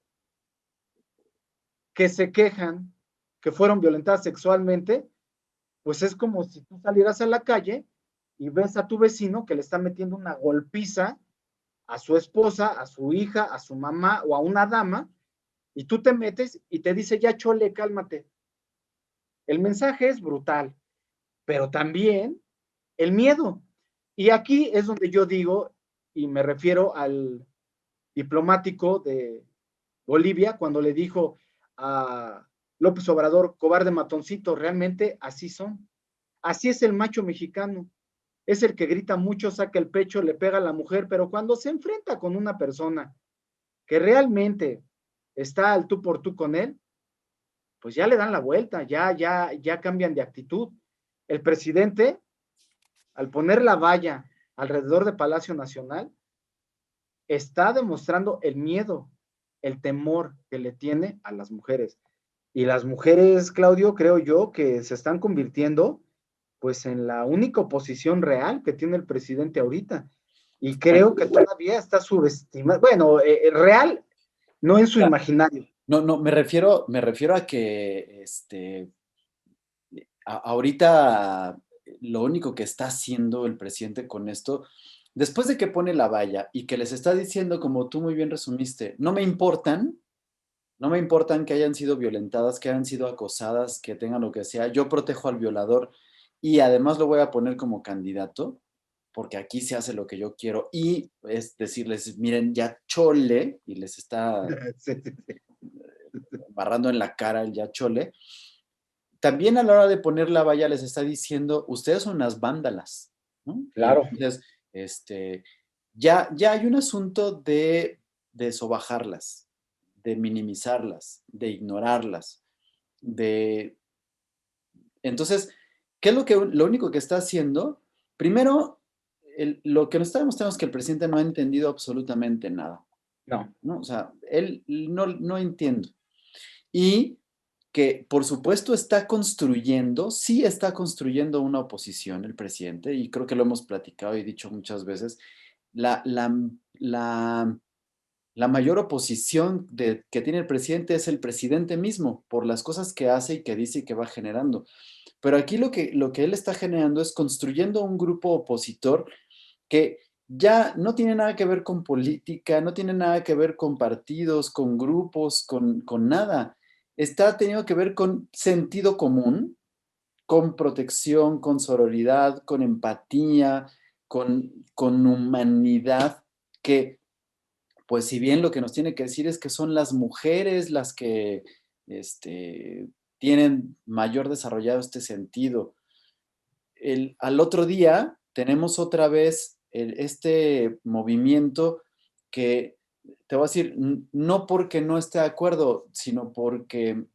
que se quejan que fueron violentadas sexualmente, pues es como si tú salieras a la calle y ves a tu vecino que le está metiendo una golpiza a su esposa, a su hija, a su mamá o a una dama, y tú te metes y te dice, ya chole, cálmate. El mensaje es brutal, pero también el miedo. Y aquí es donde yo digo, y me refiero al diplomático de Bolivia, cuando le dijo a López Obrador, cobarde matoncito, realmente así son. Así es el macho mexicano. Es el que grita mucho, saca el pecho, le pega a la mujer, pero cuando se enfrenta con una persona que realmente está al tú por tú con él, pues ya le dan la vuelta, ya cambian de actitud. El presidente, al poner la valla alrededor de Palacio Nacional, está demostrando el miedo, el temor que le tiene a las mujeres. Y las mujeres, Claudio, creo yo que se están convirtiendo pues en la única oposición real que tiene el presidente ahorita. Y creo que todavía está subestimado, bueno, real, no en su imaginario. No, no, me refiero a que ahorita lo único que está haciendo el presidente con esto, después de que pone la valla y que les está diciendo, como tú muy bien resumiste, no me importan que hayan sido violentadas, que hayan sido acosadas, que tengan lo que sea, yo protejo al violador y además lo voy a poner como candidato, porque aquí se hace lo que yo quiero y es decirles, miren, ya chole, y les está Sí, sí, sí. barrando en la cara el ya chole. También a la hora de poner la valla les está diciendo, ustedes son unas vándalas, ¿no? Y Claro. entonces, ya hay un asunto de sobajarlas, de minimizarlas, de ignorarlas, de... Entonces, ¿Qué es lo único que está haciendo? Primero, lo que nos está demostrando es que el presidente no ha entendido absolutamente nada, No. ¿no? O sea, él no entiende. Y que, por supuesto, sí está construyendo una oposición el presidente, y creo que lo hemos platicado y dicho muchas veces. La, la, la, la mayor oposición que tiene el presidente es el presidente mismo, por las cosas que hace y que dice y que va generando. Pero aquí lo que él está generando es construyendo un grupo opositor que ya no tiene nada que ver con política, no tiene nada que ver con partidos, con grupos, con nada. Está teniendo que ver con sentido común, con protección, con sororidad, con empatía, con humanidad, que pues si bien lo que nos tiene que decir es que son las mujeres las que tienen mayor desarrollado este sentido. Al otro día tenemos otra vez este movimiento que, te voy a decir, no porque no esté de acuerdo, sino porque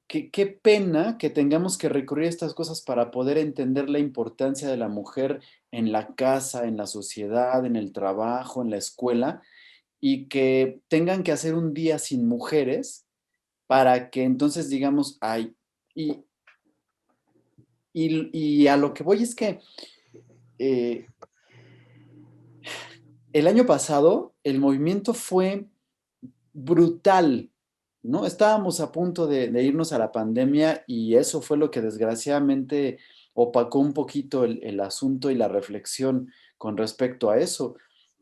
qué pena que tengamos que recurrir a estas cosas para poder entender la importancia de la mujer en la casa, en la sociedad, en el trabajo, en la escuela, y que tengan que hacer un día sin mujeres para que entonces digamos, ay, y, y a lo que voy es que eh, el año pasado el movimiento fue brutal, ¿no? Estábamos a punto de irnos a la pandemia y eso fue lo que desgraciadamente opacó un poquito el asunto y la reflexión con respecto a eso.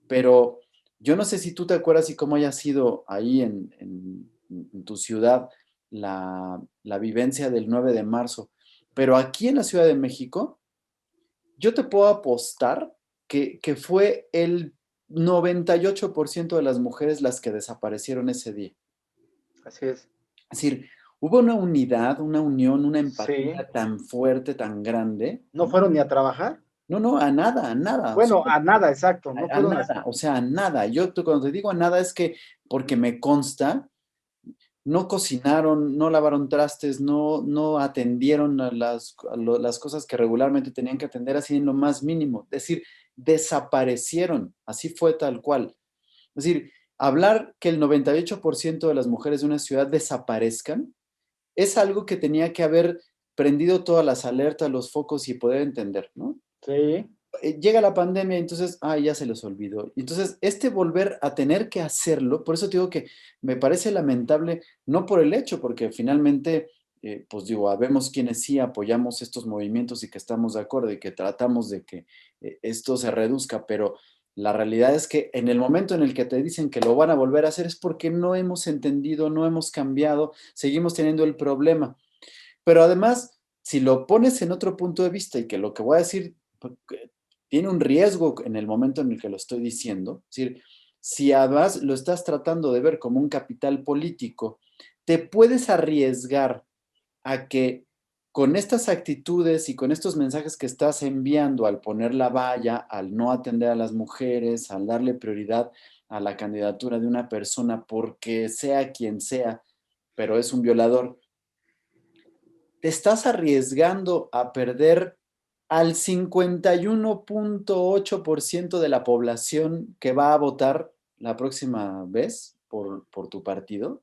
Pero yo no sé si tú te acuerdas y cómo haya sido ahí en tu ciudad la vivencia del 9 de marzo, pero aquí en la Ciudad de México yo te puedo apostar que fue el 98% de las mujeres las que desaparecieron ese día. Así es. Es decir, hubo una unidad, una unión, una Sí. empatía tan fuerte, tan grande, ¿No ¿no? fueron ni a trabajar? No, no, a nada, a nada. O sea, Bueno, a nada, exacto. No a fueron nada, o sea, a nada. Cuando te digo a nada es que porque me consta, no cocinaron, no lavaron trastes, no atendieron las cosas que regularmente tenían que atender así en lo más mínimo. Es decir, desaparecieron, así fue tal cual. Es decir, hablar que el 98% de las mujeres de una ciudad desaparezcan es algo que tenía que haber prendido todas las alertas, los focos y poder entender, ¿no? sí. Llega la pandemia y entonces, ya se les olvidó. Entonces, volver a tener que hacerlo, por eso te digo que me parece lamentable, no por el hecho, porque finalmente, pues digo, habemos quienes sí apoyamos estos movimientos y que estamos de acuerdo y que tratamos de que esto se reduzca, pero la realidad es que en el momento en el que te dicen que lo van a volver a hacer es porque no hemos entendido, no hemos cambiado, seguimos teniendo el problema. Pero además, si lo pones en otro punto de vista y que lo que voy a decir tiene un riesgo en el momento en el que lo estoy diciendo, es decir, si además lo estás tratando de ver como un capital político, te puedes arriesgar a que con estas actitudes y con estos mensajes que estás enviando al poner la valla, al no atender a las mujeres, al darle prioridad a la candidatura de una persona porque sea quien sea, pero es un violador, te estás arriesgando a perder al 51.8% de la población que va a votar la próxima vez por tu partido,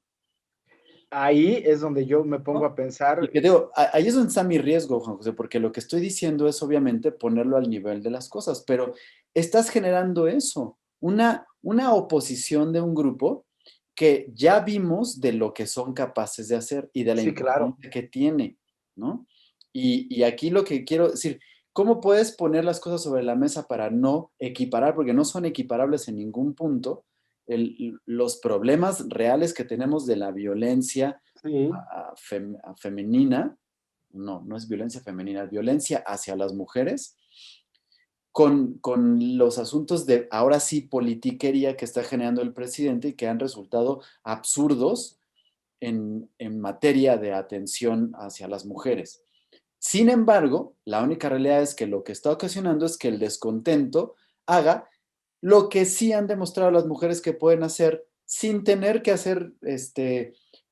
Ahí es donde yo me pongo ¿no? a pensar, Y que digo, ahí es donde está mi riesgo, Juan José, porque lo que estoy diciendo es obviamente ponerlo al nivel de las cosas, pero estás generando eso, una oposición de un grupo que ya vimos de lo que son capaces de hacer y de la sí, claro. importancia que tiene, ¿no? Y aquí lo que quiero decir, ¿cómo puedes poner las cosas sobre la mesa para no equiparar, porque no son equiparables en ningún punto, los problemas reales que tenemos de la violencia Sí, femenina, no es violencia femenina, es violencia hacia las mujeres, con los asuntos de, ahora sí, politiquería que está generando el presidente y que han resultado absurdos en materia de atención hacia las mujeres. Sin embargo, la única realidad es que lo que está ocasionando es que el descontento haga lo que sí han demostrado las mujeres que pueden hacer sin tener que hacer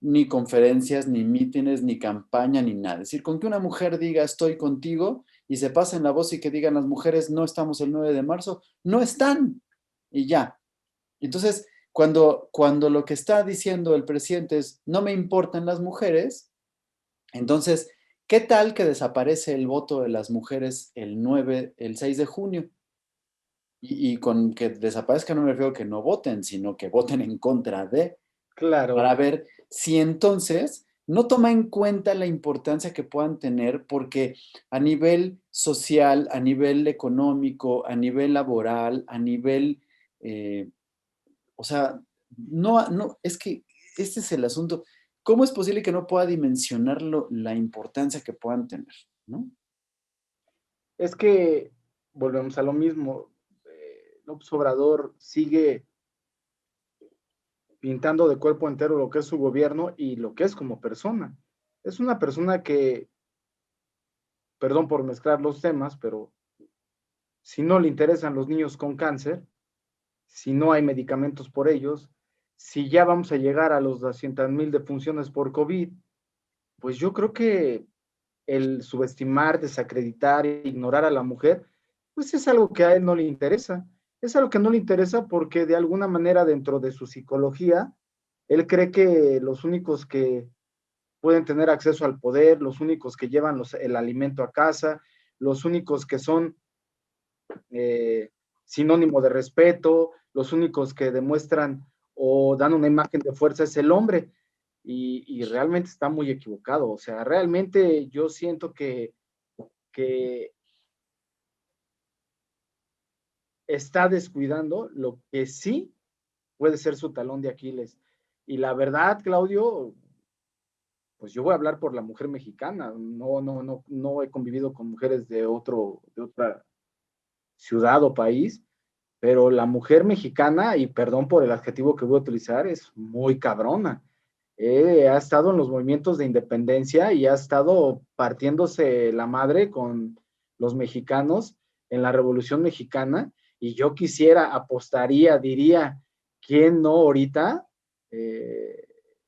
ni conferencias, ni mítines, ni campaña, ni nada. Es decir, con que una mujer diga estoy contigo y se pasen la voz y que digan las mujeres no estamos el 9 de marzo, no están y ya. Entonces, cuando lo que está diciendo el presidente es no me importan las mujeres, entonces, ¿qué tal que desaparece el voto de las mujeres el 6 de junio? Y con que desaparezca no me refiero a que no voten, sino que voten en contra de, Claro, para ver si entonces no toma en cuenta la importancia que puedan tener, porque a nivel social, a nivel económico, a nivel laboral, a nivel, eh, o sea, no, es que este es el asunto. ¿Cómo es posible que no pueda dimensionarlo la importancia que puedan tener? ¿No? es que volvemos a lo mismo. López Obrador sigue pintando de cuerpo entero lo que es su gobierno y lo que es como persona. Es una persona que, perdón por mezclar los temas, pero si no le interesan los niños con cáncer, si no hay medicamentos por ellos, si ya vamos a llegar a los 200,000 defunciones por COVID, pues yo creo que el subestimar, desacreditar, ignorar a la mujer, pues es algo que a él no le interesa. Es algo que no le interesa porque de alguna manera dentro de su psicología, él cree que los únicos que pueden tener acceso al poder, los únicos que llevan el alimento a casa, los únicos que son eh, sinónimo de respeto, los únicos que demuestran o dan una imagen de fuerza es el hombre. Y realmente está muy equivocado. O sea, realmente yo siento que está descuidando lo que sí puede ser su talón de Aquiles. Y la verdad, Claudio, pues yo voy a hablar por la mujer mexicana. No he convivido con mujeres de otra ciudad o país, pero la mujer mexicana, y perdón por el adjetivo que voy a utilizar, es muy cabrona. Ha estado en los movimientos de independencia y ha estado partiéndose la madre con los mexicanos en la Revolución Mexicana. Y yo quisiera, apostaría, diría, ¿quién no ahorita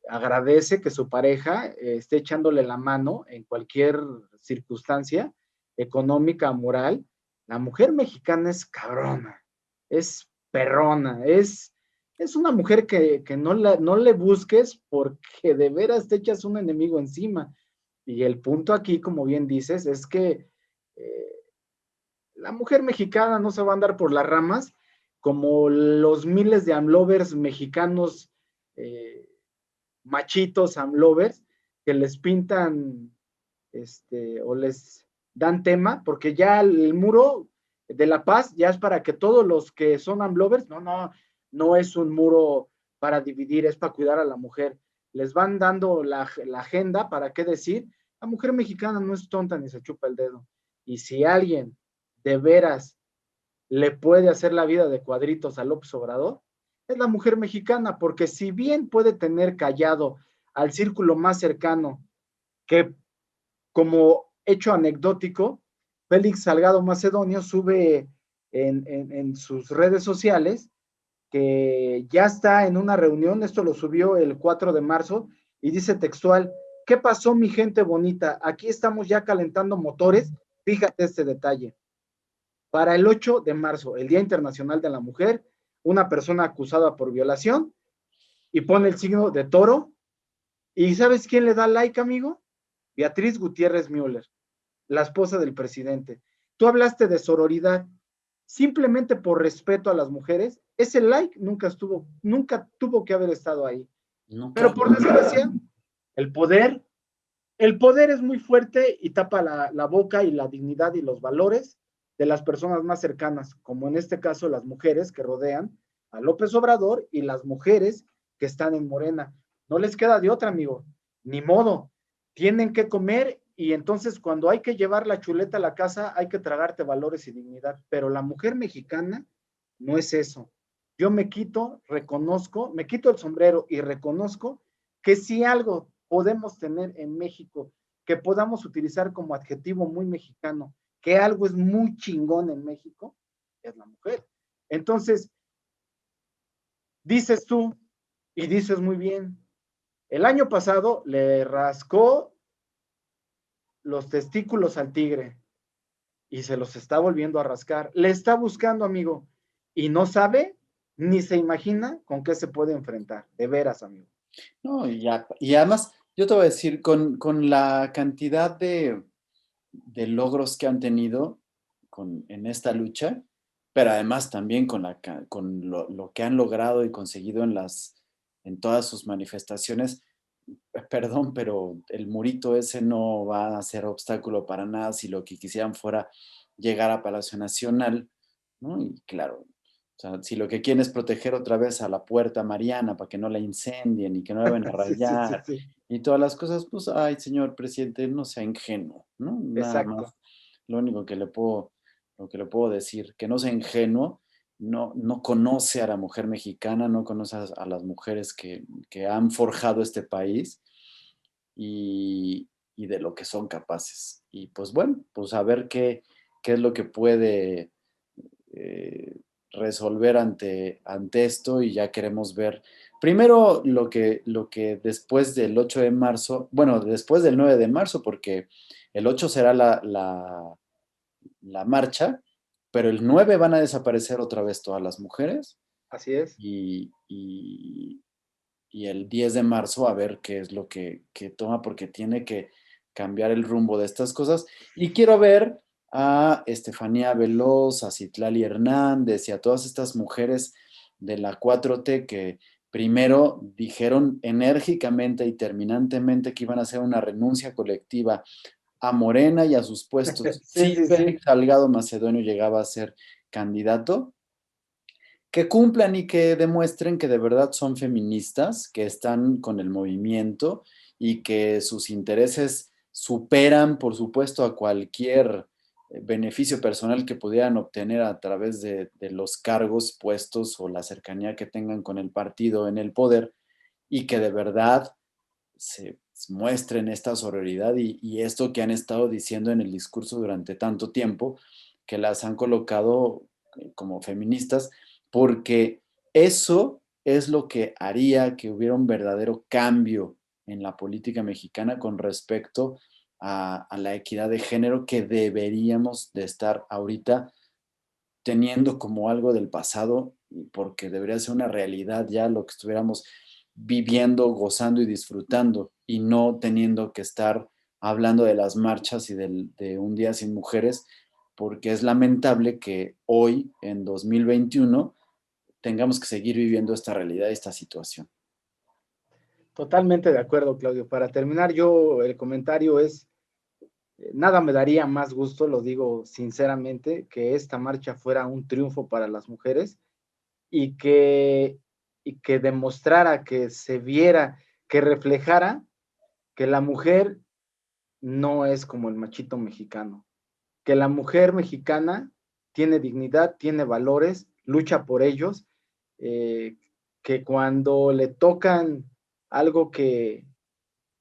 agradece que su pareja esté echándole la mano en cualquier circunstancia económica, moral? La mujer mexicana es cabrona, es perrona, es una mujer que no le busques porque de veras te echas un enemigo encima. Y el punto aquí, como bien dices, es que eh, la mujer mexicana no se va a andar por las ramas como los miles de amlovers mexicanos, eh, machitos amlovers, que les pintan o les dan tema, porque ya el muro de la paz ya es para que todos los que son amlovers, no es un muro para dividir, es para cuidar a la mujer. Les van dando la agenda para qué decir, la mujer mexicana no es tonta ni se chupa el dedo. Y si alguien de veras le puede hacer la vida de cuadritos a López Obrador, es la mujer mexicana, porque si bien puede tener callado al círculo más cercano, que como hecho anecdótico, Félix Salgado Macedonio sube en sus redes sociales que ya está en una reunión, esto lo subió el 4 de marzo, y dice textual, ¿qué pasó mi gente bonita? Aquí estamos ya calentando motores, fíjate este detalle. Para el 8 de marzo, el Día Internacional de la Mujer, una persona acusada por violación y pone el signo de toro. ¿Y sabes quién le da like, amigo? Beatriz Gutiérrez Müller, la esposa del presidente. Tú hablaste de sororidad. Simplemente por respeto a las mujeres, ese like nunca tuvo que haber estado ahí. No, Pero claro. por desgracia, el poder, el poder es muy fuerte y tapa la boca y la dignidad y los valores de las personas más cercanas, como en este caso las mujeres que rodean a López Obrador y las mujeres que están en Morena. No les queda de otra, amigo, ni modo. Tienen que comer y entonces cuando hay que llevar la chuleta a la casa hay que tragarte valores y dignidad. Pero la mujer mexicana no es eso. Yo me quito el sombrero y reconozco que si algo podemos tener en México que podamos utilizar como adjetivo muy mexicano, que algo es muy chingón en México, es la mujer. Entonces, dices tú, y dices muy bien, El año pasado le rascó los testículos al tigre y se los está volviendo a rascar. Le está buscando, amigo, y no sabe ni se imagina con qué se puede enfrentar. De veras, amigo. No, y además, yo te voy a decir, con la cantidad de logros que han tenido en esta lucha, pero además también con lo que han logrado y conseguido en todas sus manifestaciones, perdón, pero el murito ese no va a ser obstáculo para nada si lo que quisieran fuera llegar a Palacio Nacional, ¿no? Y claro, o sea, si lo que quieren es proteger otra vez a la Puerta Mariana para que no la incendien y que no la vayan a Sí, sí, sí, rayar sí. y todas las cosas, pues, ay, señor presidente, no sea ingenuo, ¿no? Nada Exacto. más, lo único lo que le puedo decir, que no sea ingenuo, no conoce a la mujer mexicana, no conoce a las mujeres que han forjado este país y de lo que son capaces. Y pues bueno, pues a ver qué es lo que puede eh, resolver ante esto y ya queremos ver primero lo que después del 8 de marzo, bueno, después del 9 de marzo, porque el 8 será la marcha, pero el 9 van a desaparecer otra vez todas las mujeres Así es. y el 10 de marzo a ver qué es lo que toma, porque tiene que cambiar el rumbo de estas cosas. Y quiero ver a Estefanía Veloz, a Citlali Hernández y a todas estas mujeres de la 4T que primero dijeron enérgicamente y terminantemente que iban a hacer una renuncia colectiva a Morena y a sus puestos Sí, si sí, sí. Félix Salgado Macedonio llegaba a ser candidato, que cumplan y que demuestren que de verdad son feministas, que están con el movimiento y que sus intereses superan, por supuesto, a cualquier beneficio personal que pudieran obtener a través de los cargos, puestos o la cercanía que tengan con el partido en el poder y que de verdad se muestren esta sororidad y esto que han estado diciendo en el discurso durante tanto tiempo, que las han colocado como feministas, porque eso es lo que haría que hubiera un verdadero cambio en la política mexicana con respecto a la equidad de género que deberíamos de estar ahorita teniendo como algo del pasado, porque debería ser una realidad ya lo que estuviéramos viviendo, gozando y disfrutando, y no teniendo que estar hablando de las marchas y de un día sin mujeres, porque es lamentable que hoy, en 2021, tengamos que seguir viviendo esta realidad, esta situación. Totalmente de acuerdo, Claudio. Para terminar, yo el comentario es, nada me daría más gusto, lo digo sinceramente, que esta marcha fuera un triunfo para las mujeres y y que demostrara, que se viera, que reflejara que la mujer no es como el machito mexicano, que la mujer mexicana tiene dignidad, tiene valores, lucha por ellos, eh, que cuando le tocan algo que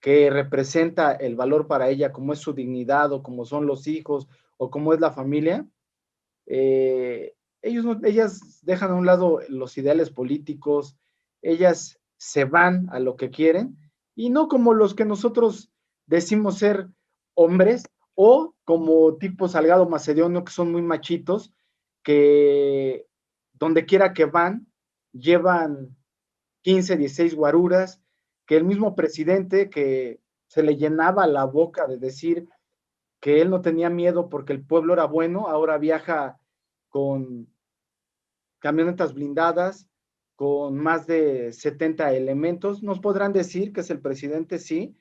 representa el valor para ella, como es su dignidad o como son los hijos o como es la familia, ellas dejan a un lado los ideales políticos, ellas se van a lo que quieren y no como los que nosotros decimos ser hombres o como tipo Salgado Macedonio que son muy machitos, que donde quiera que van llevan 15, 16 guaruras, que el mismo presidente que se le llenaba la boca de decir que él no tenía miedo porque el pueblo era bueno, ahora viaja con camionetas blindadas, con más de 70 elementos. Nos podrán decir que es el presidente, sí,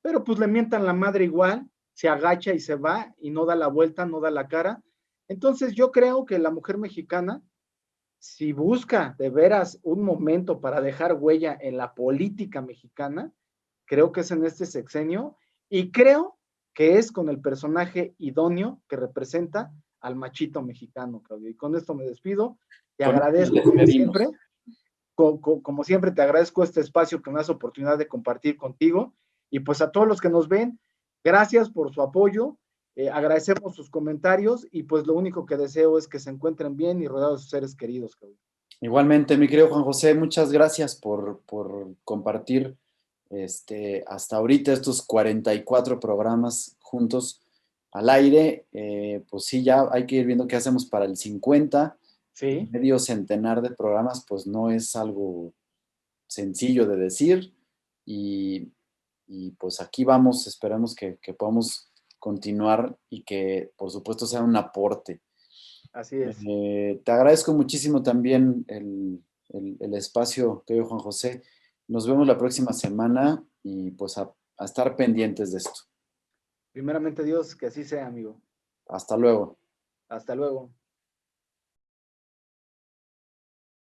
pero pues le mientan la madre igual, se agacha y se va y no da la vuelta, no da la cara. Entonces yo creo que la mujer mexicana, si busca de veras un momento para dejar huella en la política mexicana, creo que es en este sexenio y creo que es con el personaje idóneo que representa al machito mexicano, Claudio. Y con esto me despido. Te Con esto nos agradezco despedimos. como siempre, te agradezco este espacio que me das oportunidad de compartir contigo. Y pues a todos los que nos ven, gracias por su apoyo. Agradecemos sus comentarios y pues lo único que deseo es que se encuentren bien y rodeados de sus seres queridos, Claudio. Igualmente, mi querido Juan José, muchas gracias por compartir Hasta ahorita estos 44 programas juntos al aire, pues sí, ya hay que ir viendo qué hacemos para el 50. Sí, Medio centenar de programas, pues no es algo sencillo de decir y, y pues aquí vamos, esperemos que podamos continuar y que por supuesto sea un aporte. así es. Te agradezco muchísimo también el espacio que dio Juan José. Nos vemos la próxima semana y pues a estar pendientes de esto. Primeramente Dios, que así sea, amigo. Hasta luego. Hasta luego.